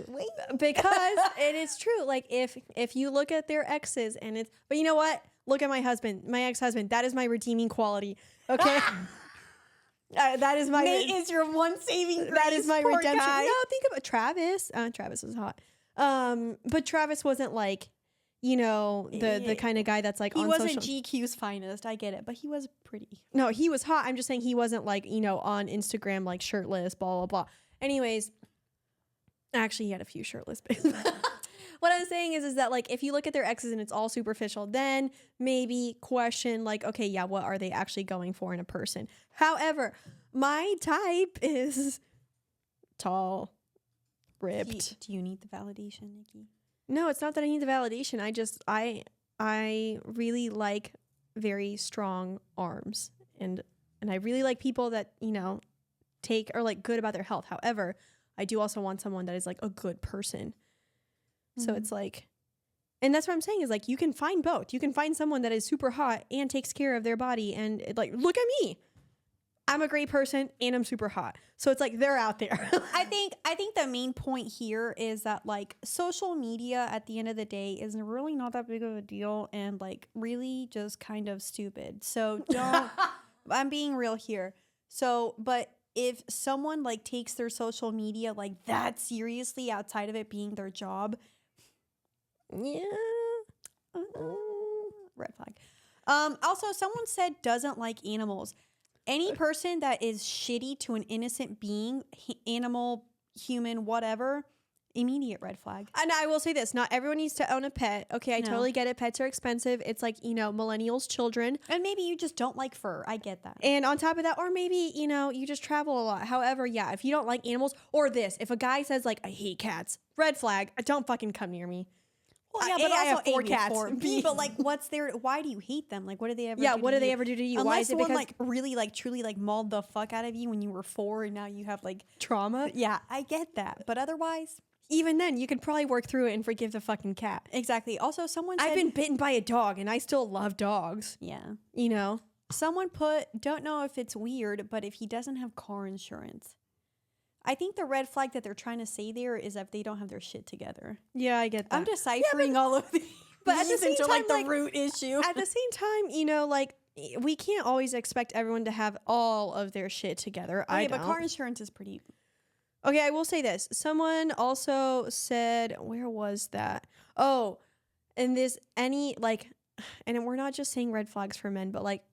wait. Because it is true. Like if you look at their exes and it's, but you know what? Look at my husband, my ex-husband. That is my redeeming quality. Okay. That is my Nate is your one saving grace. That is my redemption. Guy. No, think about Travis. Travis was hot. But Travis wasn't like, you know, the kind of guy that's like he wasn't GQ's finest. I get it, but he was pretty. No, he was hot. I'm just saying he wasn't like, you know, on Instagram like shirtless, blah blah blah. Anyways, actually, he had a few shirtless pics. What I'm saying is that like if you look at their exes and it's all superficial, then maybe question like, okay, yeah, what are they actually going for in a person? However, my type is tall, ripped. Do you need the validation, Nikki? No, it's not that I need the validation. I really like very strong arms, and I really like people that, you know, are like good about their health. However, I do also want someone that is like a good person. So it's like, and that's what I'm saying is like, you can find both. You can find someone that is super hot and takes care of their body. And like, look at me. I'm a great person and I'm super hot. So it's like, they're out there. I think the main point here is that like social media at the end of the day is really not that big of a deal and like really just kind of stupid. So don't, I'm being real here. So, but if someone like takes their social media like that seriously outside of it being their job, yeah. Red flag. Also, someone said doesn't like animals. Any person that is shitty to an innocent being, animal, human, whatever, immediate red flag. And I will say this, not everyone needs to own a pet. Okay, I totally get it. Pets are expensive. It's like, you know, millennials, children. And maybe you just don't like fur. I get that. And on top of that, or maybe, you know, you just travel a lot. However, yeah, if you don't like animals, or this, if a guy says like, I hate cats, red flag, don't fucking come near me. Well, yeah, A, but I also have 4 A, cats. before. B, but like, why do you hate them? Like, what did they ever? Yeah, do what to do they you? ever do to you? Unless Why is it someone because like really like truly like mauled the fuck out of you when you were 4 and now you have like trauma? yeah, I get that, but otherwise, Even then, you could probably work through it and forgive the fucking cat. exactly. Also, someone said, I've been bitten by a dog and I still love dogs. yeah. You know? Someone put, don't know if it's weird, but if he doesn't have car insurance. I think the red flag that they're trying to say there is if they don't have their shit together. Yeah, I get that. I'm deciphering all of these. but at the same into time, like the like, root issue. At the same time, you know, like, we can't always expect everyone to have all of their shit together. Okay, I but don't. car insurance is pretty. Okay, I will say this. Someone also said, where was that? Oh, and this any like, and we're not just saying red flags for men, but like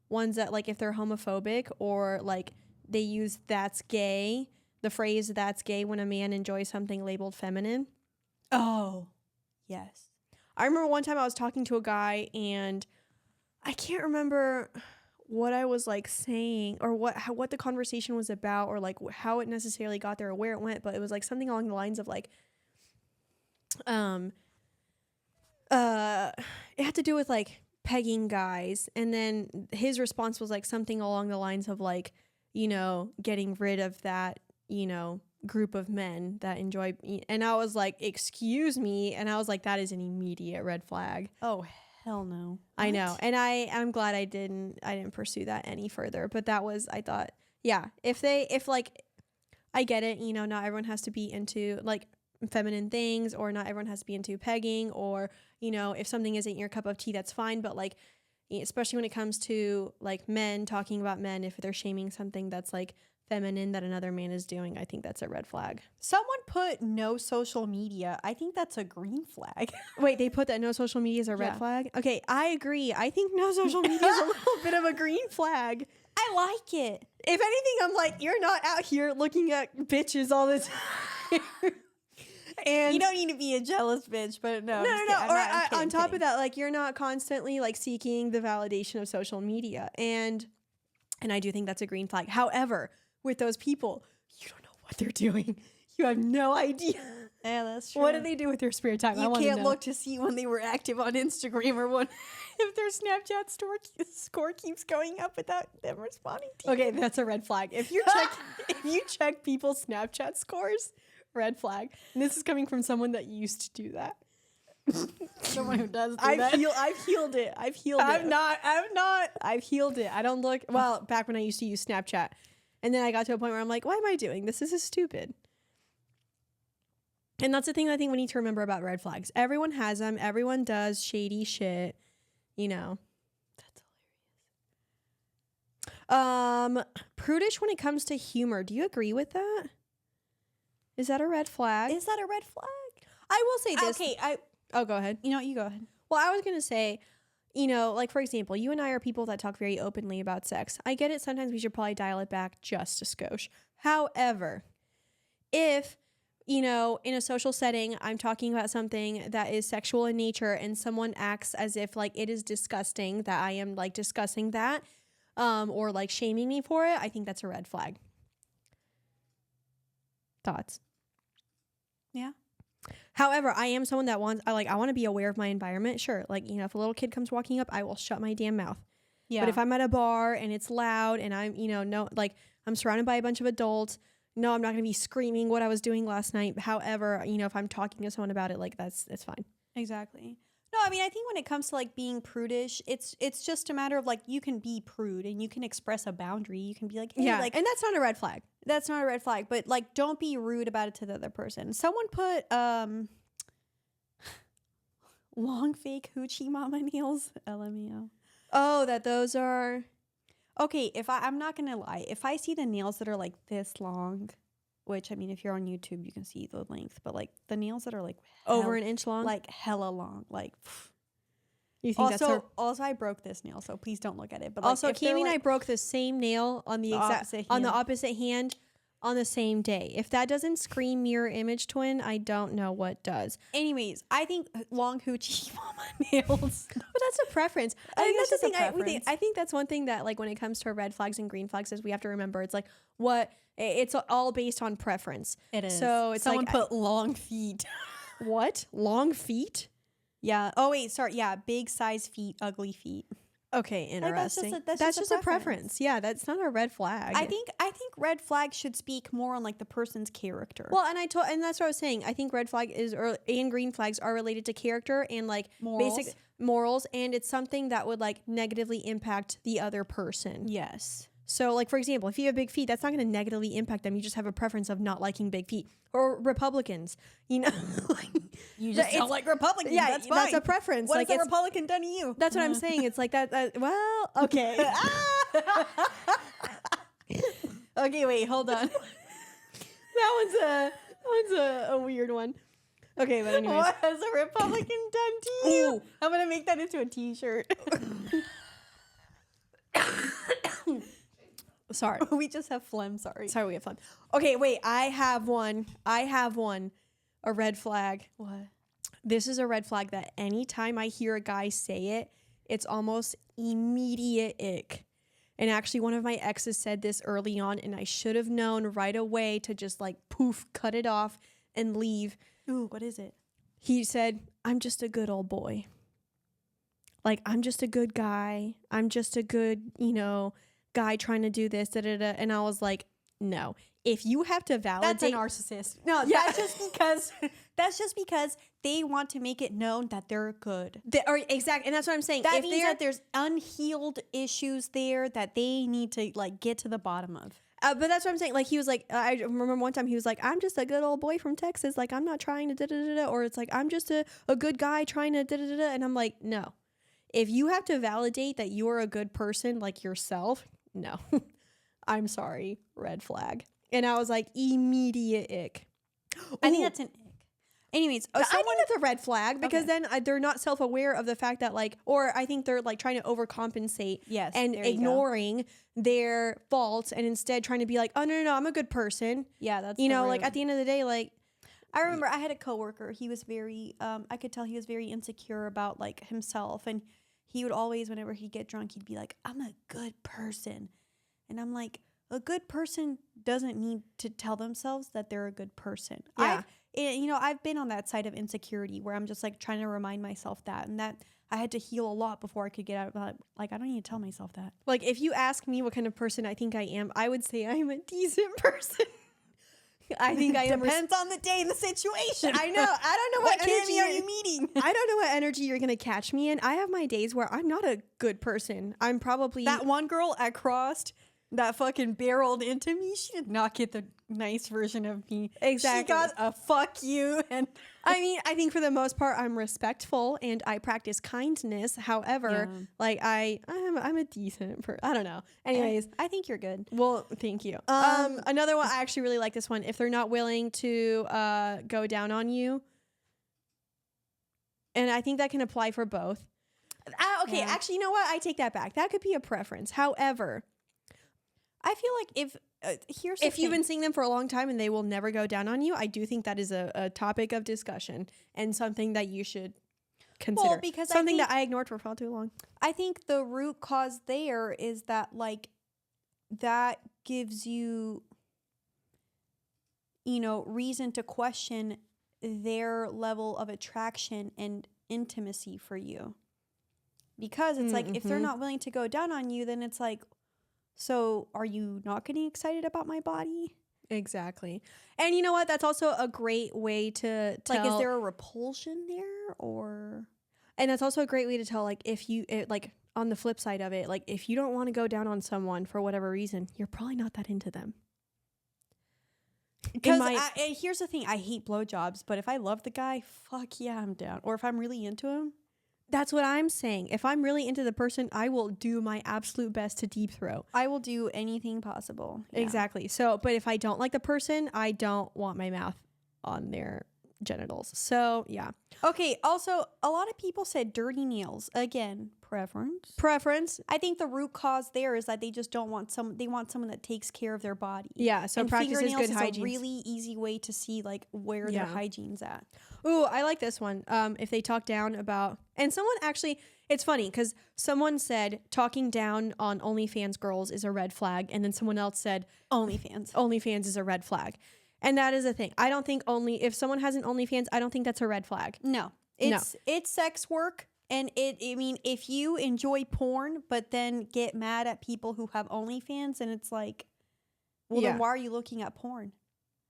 ones that like if they're homophobic or like they use "that's gay," the phrase "that's gay" when a man enjoys something labeled feminine. Oh, yes. I remember one time I was talking to a guy and I can't remember what I was like saying or what the conversation was about or like how it necessarily got there or where it went, but it was like something along the lines of like it had to do with like pegging guys, and then his response was like something along the lines of like, you know, getting rid of that, you know, group of men that enjoy, and I was like, excuse me, and I was like, that is an immediate red flag. Oh, hell no. I know. And I'm glad I didn't pursue that any further, but that was, I thought, yeah, if like, I get it, you know, not everyone has to be into like feminine things, or not everyone has to be into pegging, or, you know, if something isn't your cup of tea, that's fine. But like, especially when it comes to like men talking about men, if they're shaming something that's like feminine that another man is doing, I think that's a red flag. Someone put no social media. I think that's a green flag. Wait, they put that no social media is a red Yeah. flag? Okay, I agree. I think no social media is a little bit of a green flag. I like it. If anything, I'm like, you're not out here looking at bitches all the time. And You don't need to be a jealous bitch, but no. I'm just kidding. I'm Or not- I'm kidding, on top kidding. of that, like, you're not constantly like seeking the validation of social media, and I do think that's a green flag. However, with those people, you don't know what they're doing. You have no idea. Yeah, that's true. What do they do with their spare time? I You wanna can't know. look to see when they were active on Instagram or when if their Snapchat score keeps going up without them responding to you. Okay, that's a red flag. If you check people's Snapchat scores, red flag. And this is coming from someone that used to do that. Someone who does do I've that. healed it. I've healed it. I'm not. I've healed it. I don't look well back when I used to use Snapchat. And then I got to a point where I'm like, why am I doing this? This is stupid. And that's the thing I think we need to remember about red flags. Everyone has them. Everyone does shady shit. You know. That's prudish when it comes to humor. Do you agree with that? Is that a red flag? Is that a red flag? I will say this. Okay, Oh, go ahead. you know what? You go ahead. Well, I was going to say, you know, like, for example, you and I are people that talk very openly about sex. I get it. Sometimes we should probably dial it back just a skosh. However, if, you know, in a social setting, I'm talking about something that is sexual in nature and someone acts as if, like, it is disgusting that I am, like, discussing that or, like, shaming me for it, I think that's a red flag. Thoughts? Yeah. However, I am someone that I want to be aware of my environment. Sure. Like, you know, if a little kid comes walking up, I will shut my damn mouth. Yeah. But if I'm at a bar and it's loud and I'm, you know, no, like I'm surrounded by a bunch of adults, no, I'm not going to be screaming what I was doing last night. However, you know, if I'm talking to someone about it, like it's fine. Exactly. No, I mean, I think when it comes to like being prudish, it's just a matter of like you can be prude and you can express a boundary. You can be like, hey, like, and that's not a red flag. that's not a red flag, but like don't be rude about it to the other person. Someone put long fake hoochie mama nails. LMAO. Oh, that those are. Okay, I'm not gonna lie. If I see the nails that are like this long, which I mean, if you're on YouTube, you can see the length, but like the nails that are like Over an inch long? like hella long, like. You think that's her? Also, I broke this nail, so please don't look at it. But like, Also, if they're, Cami and I like, broke the same nail on the opposite on the hand. opposite hand on the same day. If that doesn't scream mirror image twin, I don't know what does. Anyways, I think long hoochie mama nails. But that's a preference. I think that's that's the just thing. a preference. I think that's one thing that, like, when it comes to red flags and green flags, is we have to remember it's like it's all based on preference. It is. So it's someone like put long feet. What? Long feet? Yeah. Oh wait, sorry. Yeah, big size feet, ugly feet. Okay, interesting. That's just a preference. Yeah, that's not a red flag. I think red flag should speak more on like the person's character. Well, and that's what I was saying. I think red flag and green flags are related to character and like Morals. basic morals, and it's something that would like negatively impact the other person. yes. So, like for example, if you have big feet, that's not going to negatively impact them. You just have a preference of not liking big feet. Or Republicans, you know, like, You just don't like Republicans. yeah, that's fine. that's a preference. What like has a Republican done to you? that's what I'm saying. It's like that. Well, okay. Okay, wait, hold on. that one's a weird one. Okay, but anyways. What has a Republican done to you? I'm gonna make that into a T-shirt. Sorry. We just have phlegm. Sorry. Sorry, we have fun. Okay, wait. I have one. A red flag. What? This is a red flag that anytime I hear a guy say it, it's almost immediate ick. And actually, one of my exes said this early on, and I should have known right away to just like poof, cut it off and leave. Ooh, what is it? He said, "I'm just a good old boy. Like, I'm just a good guy. I'm just a good, guy trying to do this, And I was like, no. If you have to validate, That's a narcissist. No, Yeah. that's just because they want to make it known that they're good. exactly, and that's what I'm saying. That if means that there's unhealed issues there that they need to like get to the bottom of. but that's what I'm saying. Like he was like, I remember one time he was like, "I'm just a good old boy from Texas. Like I'm not trying to da-da-da-da," or it's like, "I'm just a good guy trying to da-da-da-da," and I'm like, no. If you have to validate that you are a good person like yourself, no. I'm sorry, red flag. And I was like, immediate ick. I think Ooh. that's an ick. Anyways, I think that's a red flag because Okay. then they're not self-aware of the fact that like, or I think they're like trying to overcompensate Yes, and there you go. ignoring their faults and instead trying to be like, oh, no, I'm a good person. yeah, that's Like at the end of the day, like, I remember I had a coworker. He was very, I could tell he was very insecure about like himself, and he would always, whenever he'd get drunk, he'd be like, "I'm a good person," and I'm like, a good person doesn't need to tell themselves that they're a good person. Yeah. I've been on that side of insecurity where I'm just like trying to remind myself that, and that I had to heal a lot before I could get out of that. Like, I don't need to tell myself that. like if you ask me what kind of person I think I am, I would say I'm a decent person. I think I am. Depends on the day and the situation. I know. I don't know What what energy Cammy are you meeting? I don't know what energy you're gonna catch me in. I have my days where I'm not a good person. I'm probably That one girl at Crossed that fucking barreled into me, she did not get the nice version of me. Exactly. She got a fuck you. And I mean, I think for the most part, I'm respectful and I practice kindness. However, Yeah. like I'm a decent person. I don't know. Anyways, I think you're good. well, thank you. Another one, I actually really like this one. If they're not willing to go down on you, and I think that can apply for both. Okay, Yeah. actually, you know what? I take that back. That could be a preference. However, I feel like if you've been seeing them for a long time and they will never go down on you, I do think that is a topic of discussion and something that you should consider. Well, because something that I ignored for far too long. I think the root cause there is that like that gives you reason to question their level of attraction and intimacy for you. Because it's like if they're not willing to go down on you, then it's like, so are you not getting excited about my body? Exactly. And you know what? That's also a great way to tell. Like, is there a repulsion there, or? And that's also a great way to tell, like, if you, like, on the flip side of it, like, if you don't want to go down on someone for whatever reason, you're probably not that into them. Because here's the thing. I hate blowjobs, but if I love the guy, fuck yeah, I'm down. Or if I'm really into him. That's what I'm saying. If I'm really into the person, I will do my absolute best to deep throat. I will do anything possible. Yeah. Exactly. So, but if I don't like the person, I don't want my mouth on their genitals. So, yeah. Okay, also, a lot of people said dirty nails. Again, Preference. I think the root cause there is that they just don't want they want someone that takes care of their body. Yeah, so and practices fingernails good is hygiene. a really easy way to see like where their hygiene's at. Ooh, I like this one. If they talk down about, and someone actually, it's funny because someone said talking down on OnlyFans girls is a red flag, and then someone else said OnlyFans is a red flag. And that is a thing. I don't think if someone has an OnlyFans, I don't think that's a red flag. No. It's sex work. And I mean, if you enjoy porn, but then get mad at people who have OnlyFans, and it's like, well, then why are you looking at porn?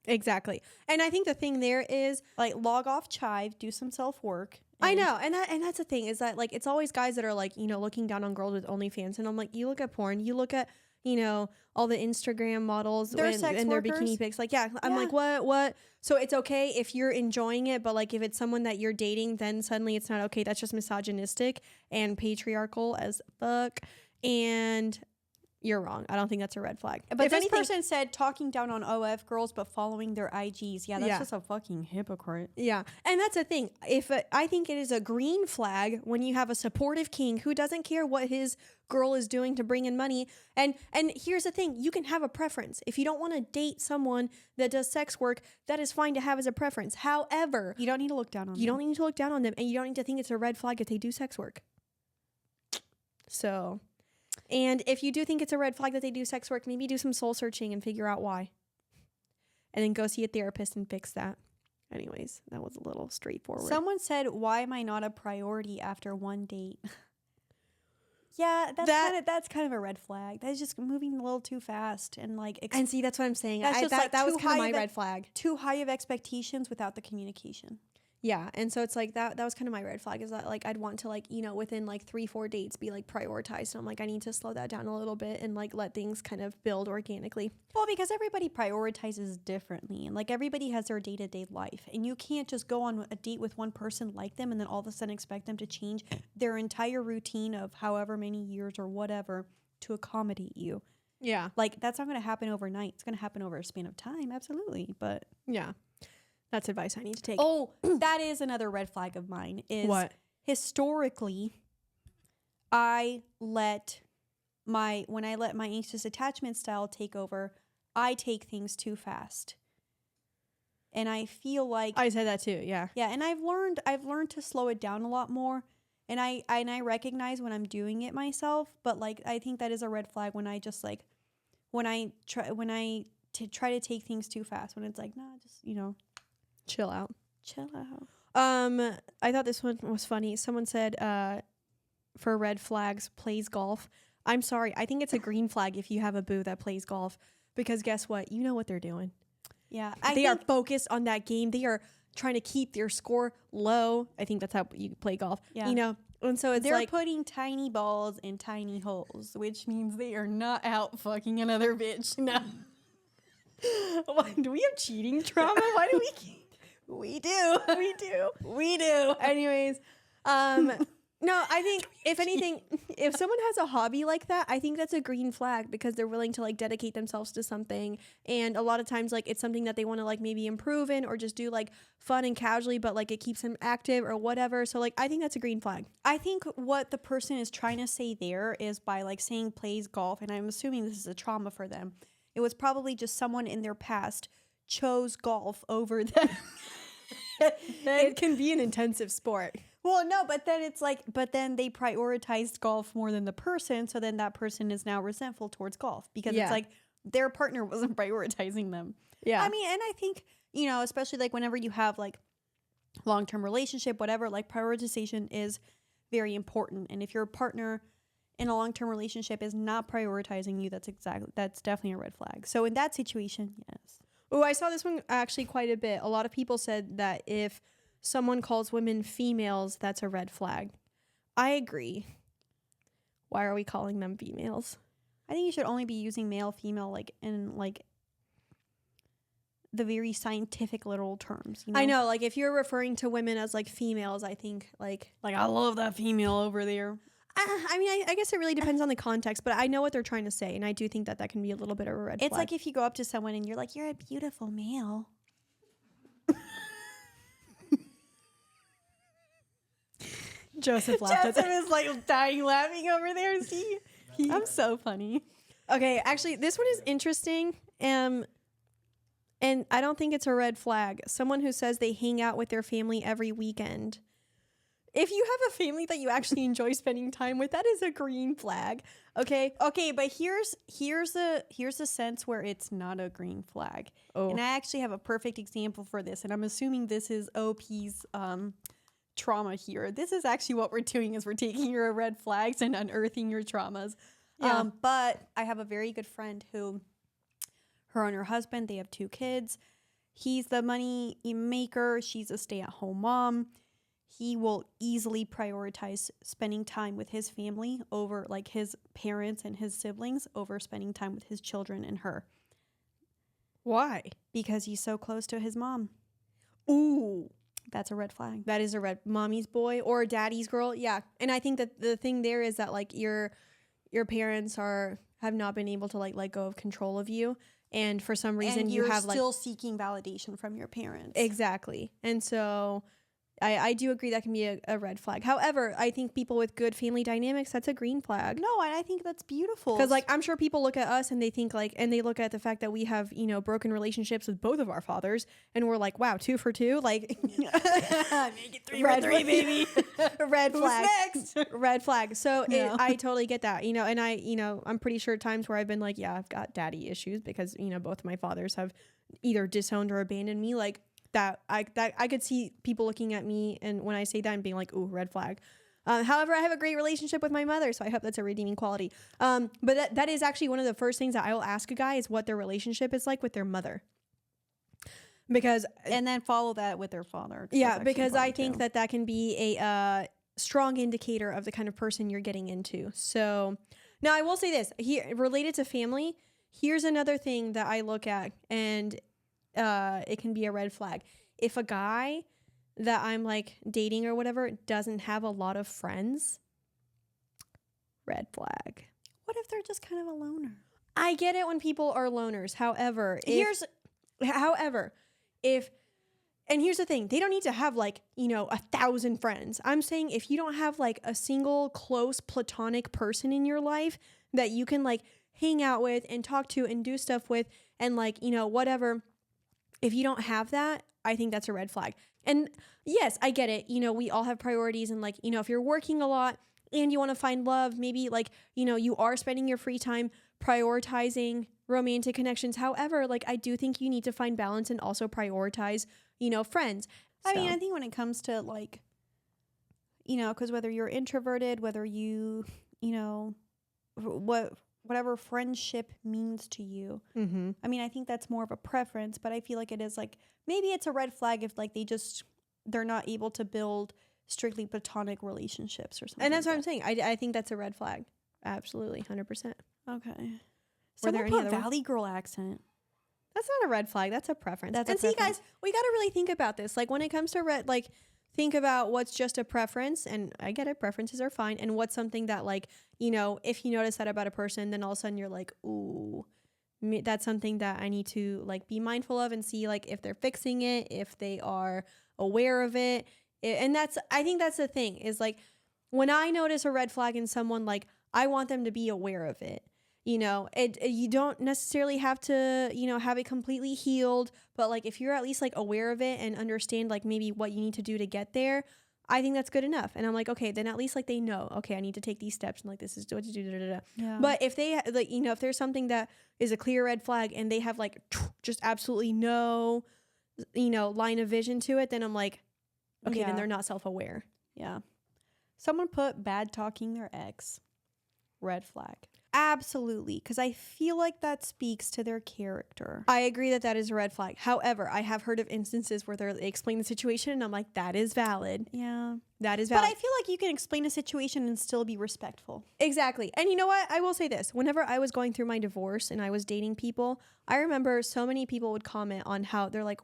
Exactly. And I think the thing there is, like, log off Chive, do some self-work. I know. And that's the thing is that, like, it's always guys that are like, you know, looking down on girls with OnlyFans. And I'm like, you look at porn, you look at, you know, all the Instagram models They're sex and their workers. bikini pics. Like, I'm like, what? So it's okay if you're enjoying it, but like if it's someone that you're dating, then suddenly it's not okay. That's just misogynistic and patriarchal as fuck. And you're wrong. I don't think that's a red flag. But if this person said talking down on OF girls, but following their IGs. Yeah, that's just a fucking hypocrite. Yeah. And that's the thing. I think it is a green flag when you have a supportive king who doesn't care what his girl is doing to bring in money. And here's the thing. You can have a preference. If you don't want to date someone that does sex work, that is fine to have as a preference. However, you don't need to look down on them. You don't need to look down on them. And you don't need to think it's a red flag if they do sex work. So... And if you do think it's a red flag that they do sex work, maybe do some soul searching and figure out why. And then go see a therapist and fix that. Anyways, that was a little straightforward. Someone said, why am I not a priority after one date? Yeah, that's kind of a red flag. That's just moving a little too fast. And like, and see, that's what I'm saying. That was kind of my red flag. Too high of expectations without the communication. Yeah, and so it's like that was kind of my red flag is that like I'd want to like, you know, within like 3-4 dates be like prioritized. And I'm like, I need to slow that down a little bit and like let things kind of build organically. Well, because everybody prioritizes differently and like everybody has their day-to-day life and you can't just go on a date with one person like them and then all of a sudden expect them to change their entire routine of however many years or whatever to accommodate you. Yeah. Like that's not going to happen overnight. It's going to happen over a span of time. Absolutely. But yeah. That's advice I need to take. Oh, that is another red flag of mine is what? Historically, when I let my anxious attachment style take over, I take things too fast. And I feel like I said that too, yeah. Yeah, and I've learned to slow it down a lot more. And I recognize when I'm doing it myself, but like I think that is a red flag when I just like when I try to take things too fast when it's like, nah, just, you know, chill out. I thought this one was funny. Someone said for red flags plays golf. I'm sorry. I think it's a green flag if you have a boo that plays golf because guess what? You know what they're doing. Yeah. They are focused on that game. They are trying to keep their score low. I think that's how you play golf. Yeah. You know, and so it's they're like putting tiny balls in tiny holes, which means they are not out fucking another bitch. No. Do we have cheating trauma? Why do we We do. Anyways, no, I think if anything, if someone has a hobby like that, I think that's a green flag because they're willing to like dedicate themselves to something. And a lot of times like it's something that they want to like maybe improve in or just do like fun and casually, but like it keeps them active or whatever. So like, I think that's a green flag. I think what the person is trying to say there is by like saying plays golf. And I'm assuming this is a trauma for them. It was probably just someone in their past chose golf over them. It can be an intensive sport. Well, no, but then it's like, but then they prioritized golf more than the person. So then that person is now resentful towards golf because it's like their partner wasn't prioritizing them. Yeah. I mean, and I think, you know, especially like whenever you have like long-term relationship, whatever, like prioritization is very important. And if your partner in a long-term relationship is not prioritizing you, that's definitely a red flag. So in that situation, yes. Oh, I saw this one actually quite a bit. A lot of people said that if someone calls women females, that's a red flag. I agree. Why are we calling them females? I think you should only be using male, female, like in like the very scientific literal terms. You know? I know, like if you're referring to women as like females, I think like I love that female over there. I mean, I guess it really depends on the context, but I know what they're trying to say, and I do think that can be a little bit of a red flag. It's like if you go up to someone and you're like, you're a beautiful male. Joseph laughed. Joseph is like dying laughing over there. See, I'm so funny. Okay, actually, this one is interesting, and I don't think it's a red flag. Someone who says they hang out with their family every weekend. if you have a family that you actually enjoy spending time with, that is a green flag. Okay. Okay, but here's a sense where it's not a green flag. Oh. And I actually have a perfect example for this, and I'm assuming this is OP's trauma here. This is actually what we're doing is we're taking your red flags and unearthing your traumas. Yeah. But I have a very good friend who, her and her husband, they have 2 kids. He's the money maker. She's a stay-at-home mom. He will easily prioritize spending time with his family over like his parents and his siblings over spending time with his children and her. Why? Because he's so close to his mom. Ooh. That's a red flag. That is a red mommy's boy or daddy's girl. Yeah. And I think that the thing there is that like your parents have not been able to like let go of control of you. And for some reason and you you're have still seeking validation from your parents. Exactly. And so I do agree that can be a red flag. However, I think people with good family dynamics, that's a green flag. No, and I think that's beautiful. Because like I'm sure people look at us and they think like, and they look at the fact that we have, you know, broken relationships with both of our fathers, and we're like, wow, 2 for 2, like make it 3 for 3, baby. Red Who's flag. next? Red flag. So No. I totally get that, you know, and I'm pretty sure times where I've been like, yeah, I've got daddy issues because, you know, both of my fathers have either disowned or abandoned me. Like that I could see people looking at me, and when I say that, and being like, ooh, red flag. However, I have a great relationship with my mother, so I hope that's a redeeming quality. But that is actually one of the first things that I will ask a guy is what their relationship is like with their mother. Because and then follow that with their father. Yeah, because I think that can be a strong indicator of the kind of person you're getting into. So now I will say this, related to family, here's another thing that I look at, and it can be a red flag. If a guy that I'm like dating or whatever doesn't have a lot of friends, red flag. What if they're just kind of a loner? I get it when people are loners. However, here's the thing, they don't need to have like, you know, 1,000 friends. I'm saying if you don't have like a single close platonic person in your life that you can like hang out with and talk to and do stuff with and like, you know, whatever. If you don't have that, I think that's a red flag. And yes, I get it. You know, we all have priorities, and like, you know, if you're working a lot and you want to find love, maybe like, you know, you are spending your free time prioritizing romantic connections. However, like I do think you need to find balance and also prioritize, you know, friends. I mean, I think when it comes to like, you know, because whether you're introverted, whether you know, whatever friendship means to you. Mm-hmm. I mean, I think that's more of a preference, but I feel like it is like, maybe it's a red flag if like they're not able to build strictly platonic relationships or something. And that's what I'm saying. I think that's a red flag. Absolutely. 100%. Okay. Were there Someone any put other ones? Valley Girl accent. That's not a red flag. That's a preference. That's and a see, preference. guys, we got to really think about this. Like when it comes to like think about what's just a preference, and I get it, preferences are fine, and what's something that like, you know, if you notice that about a person, then all of a sudden you're like, ooh, that's something that I need to like be mindful of and see like if they're fixing it, if they are aware of it. And I think that's the thing is like when I notice a red flag in someone, like I want them to be aware of it. You know, you don't necessarily have to, you know, have it completely healed, but like if you're at least like aware of it and understand like maybe what you need to do to get there, I think that's good enough. And I'm like, okay, then at least like they know, okay, I need to take these steps and like this is what to do. Da, da, da. Yeah. But if they like, you know, if there's something that is a clear red flag and they have like just absolutely no, you know, line of vision to it, then I'm like, okay, then they're not self-aware. Yeah. Someone put bad talking their ex. Red flag. Absolutely. Because I feel like that speaks to their character. I agree that is a red flag. However, I have heard of instances where they explain the situation and I'm like, that is valid. Yeah. That is valid. But I feel like you can explain a situation and still be respectful. Exactly. And you know what? I will say this. Whenever I was going through my divorce and I was dating people, I remember so many people would comment on how they're like,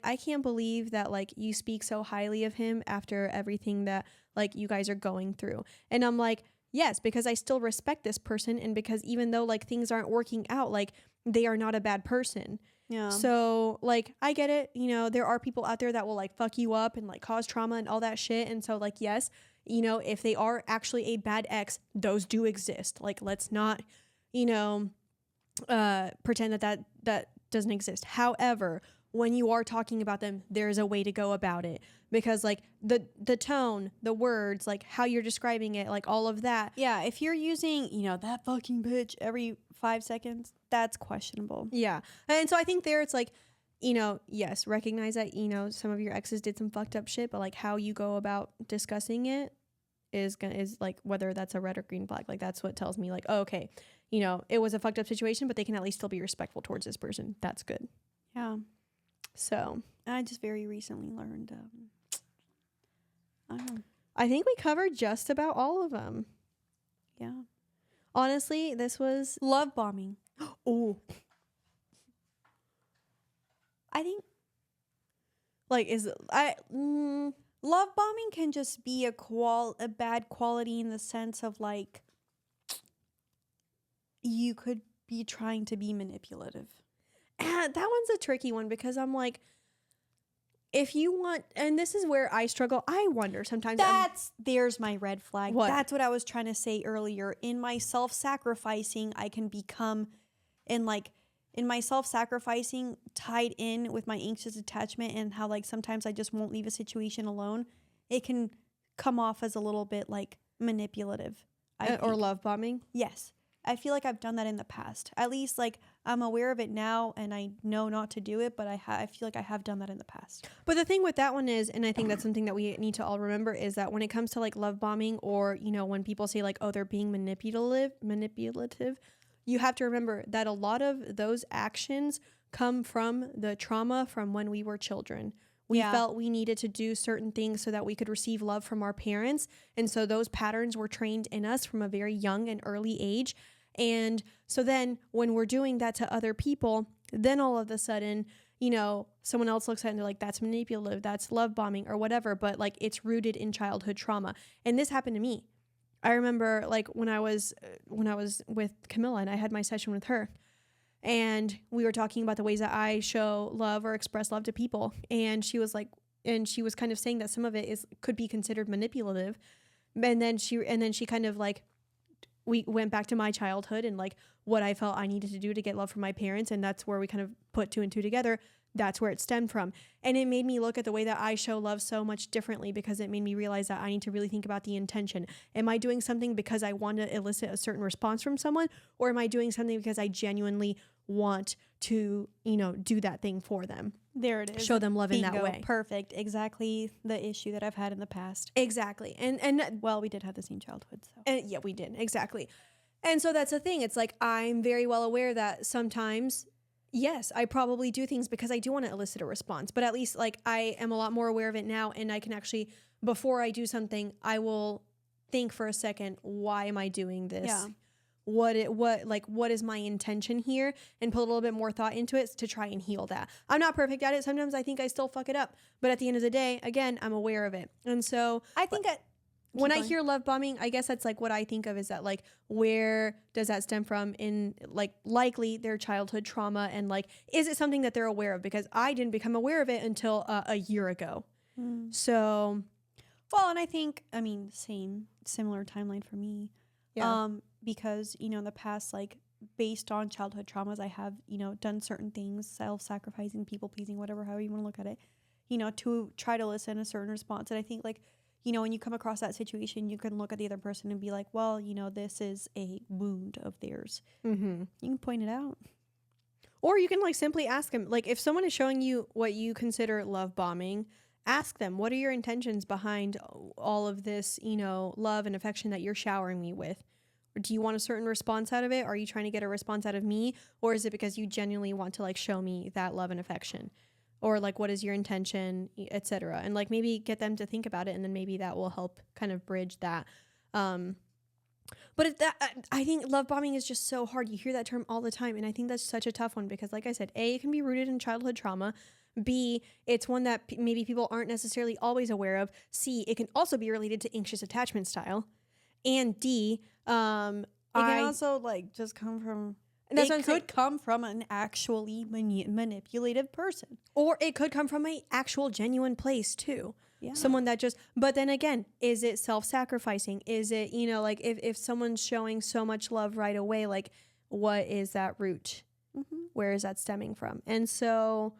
I can't believe that like you speak so highly of him after everything that like you guys are going through. And I'm like, yes, because I still respect this person, and because even though like things aren't working out, like they are not a bad person. Yeah. So like I get it, you know, there are people out there that will like fuck you up and like cause trauma and all that shit. And so like yes, you know, if they are actually a bad ex, those do exist. Like let's not, you know, pretend that doesn't exist. However, when you are talking about them, there's a way to go about it, because like the tone, the words, like how you're describing it, like all of that. Yeah, if you're using, that fucking bitch every 5 seconds, that's questionable. Yeah. And so I think there it's like, yes, recognize that, some of your exes did some fucked up shit, but like how you go about discussing it is like whether that's a red or green flag. Like that's what tells me like, oh, okay, it was a fucked up situation, but they can at least still be respectful towards this person. That's good. Yeah. So I just very recently learned, I don't know. I think we covered just about all of them. Yeah. Honestly, this was Love bombing. oh, I think like love bombing can just be a bad quality in the sense of like you could be trying to be manipulative. that one's a tricky one, because I'm like, if you want, and this is where I struggle. I wonder sometimes. There's my red flag. What? That's what I was trying to say earlier. In my self-sacrificing, I can become, in my self-sacrificing tied in with my anxious attachment and how like sometimes I just won't leave a situation alone. It can come off as a little bit like manipulative. Or love bombing. Yes. I feel like I've done that in the past. At least like I'm aware of it now and I know not to do it, but I feel like I have done that in the past. But the thing with that one is, and I think that's something that we need to all remember, is that when it comes to like love bombing, or when people say like, oh, they're being manipulative, you have to remember that a lot of those actions come from the trauma from when we were children. We felt we needed to do certain things so that we could receive love from our parents. And so those patterns were trained in us from a very young and early age. And so then when we're doing that to other people, then all of a sudden, someone else looks at it and they're like, that's manipulative, that's love bombing or whatever. But like it's rooted in childhood trauma. And this happened to me. I remember like when I was with Camilla and I had my session with her, and we were talking about the ways that I show love or express love to people. And she was kind of saying that some of it could be considered manipulative. And then she kind of like, we went back to my childhood and like what I felt I needed to do to get love from my parents. And that's where we kind of put 2 and 2 together. That's where it stemmed from. And it made me look at the way that I show love so much differently, because it made me realize that I need to really think about the intention. Am I doing something because I want to elicit a certain response from someone? Or am I doing something because I genuinely want to, do that thing for them? There it is. Show them love in that Bingo. way. Perfect. Exactly the issue that I've had in the past. Exactly. And well, we did have the same childhood. So. And yeah, we did. Exactly. And so that's the thing. It's like, I'm very well aware that sometimes, yes, I probably do things because I do want to elicit a response, but at least like I am a lot more aware of it now. And I can actually, before I do something, I will think for a second, why am I doing this? Yeah. What is my intention here, and put a little bit more thought into it to try and heal that. I'm not perfect at it. Sometimes I think I still fuck it up, but at the end of the day, again, I'm aware of it. And so I think when I hear love bombing, I guess that's like what I think of is that like, where does that stem from in like likely their childhood trauma, and like, is it something that they're aware of? Because I didn't become aware of it until a year ago. So, well, and I think, similar timeline for me. Yeah. Because, in the past, like based on childhood traumas, I have, done certain things, self-sacrificing, people pleasing, whatever, however you want to look at it, to try to listen a certain response. And I think like, when you come across that situation, you can look at the other person and be like, well, this is a wound of theirs. Mm-hmm. You can point it out. Or you can like simply ask them, like if someone is showing you what you consider love bombing, ask them, what are your intentions behind all of this, love and affection that you're showering me with? Or do you want a certain response out of it? Are you trying to get a response out of me? Or is it because you genuinely want to like show me that love and affection? Or like, what is your intention, etc.? And like maybe get them to think about it, and then maybe that will help kind of bridge that. But I think love bombing is just so hard. You hear that term all the time, and I think that's such a tough one because, like I said, A, it can be rooted in childhood trauma. B, it's one that maybe people aren't necessarily always aware of. C, it can also be related to anxious attachment style. And D, it can also like just come from. And that's it could come from an actually manipulative person, or it could come from an actual genuine place too. Yeah. Someone that just. But then again, is it self-sacrificing? Is it like if someone's showing so much love right away, like what is that root? Mm-hmm. Where is that stemming from? And so,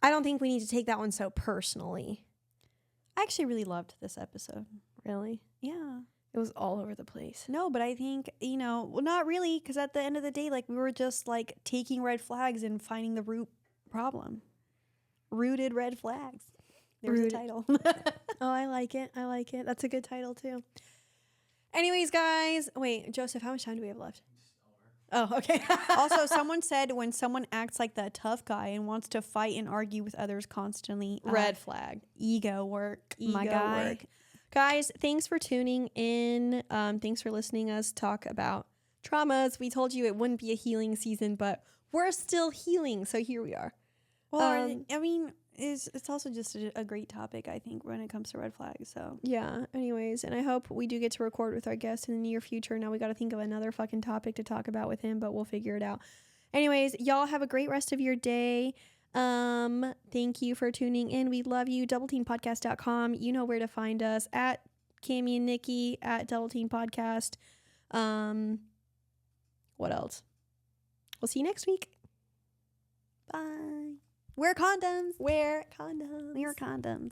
I don't think we need to take that one so personally. I actually really loved this episode. Really? Yeah. It was all over the place. No, but I think, well, not really, because at the end of the day, like, we were just, like, taking red flags and finding the root problem. Rooted red flags. There's a title. Oh, I like it. I like it. That's a good title, too. Anyways, guys. Wait, Joseph, how much time do we have left? Oh, okay. Also, someone said when someone acts like the tough guy and wants to fight and argue with others constantly. Red flag. Ego work, my Ego guy. work. Guys, thanks for tuning in. Thanks for listening us talk about traumas. We told you it wouldn't be a healing season, but we're still healing, so here we are. Well, I mean, it's also just a great topic, I think, when it comes to red flags. So Yeah, anyways, and I hope we do get to record with our guest in the near future. Now we got to think of another fucking topic to talk about with him, but we'll figure it out. Anyways, y'all have a great rest of your day. Thank you for tuning in. We love you. DoubleTeamPodcast.com. You know where to find us at Cammie and Nikki at Double Team Podcast. What else? We'll see you next week. bye. Wear condoms. Wear condoms. Wear condoms.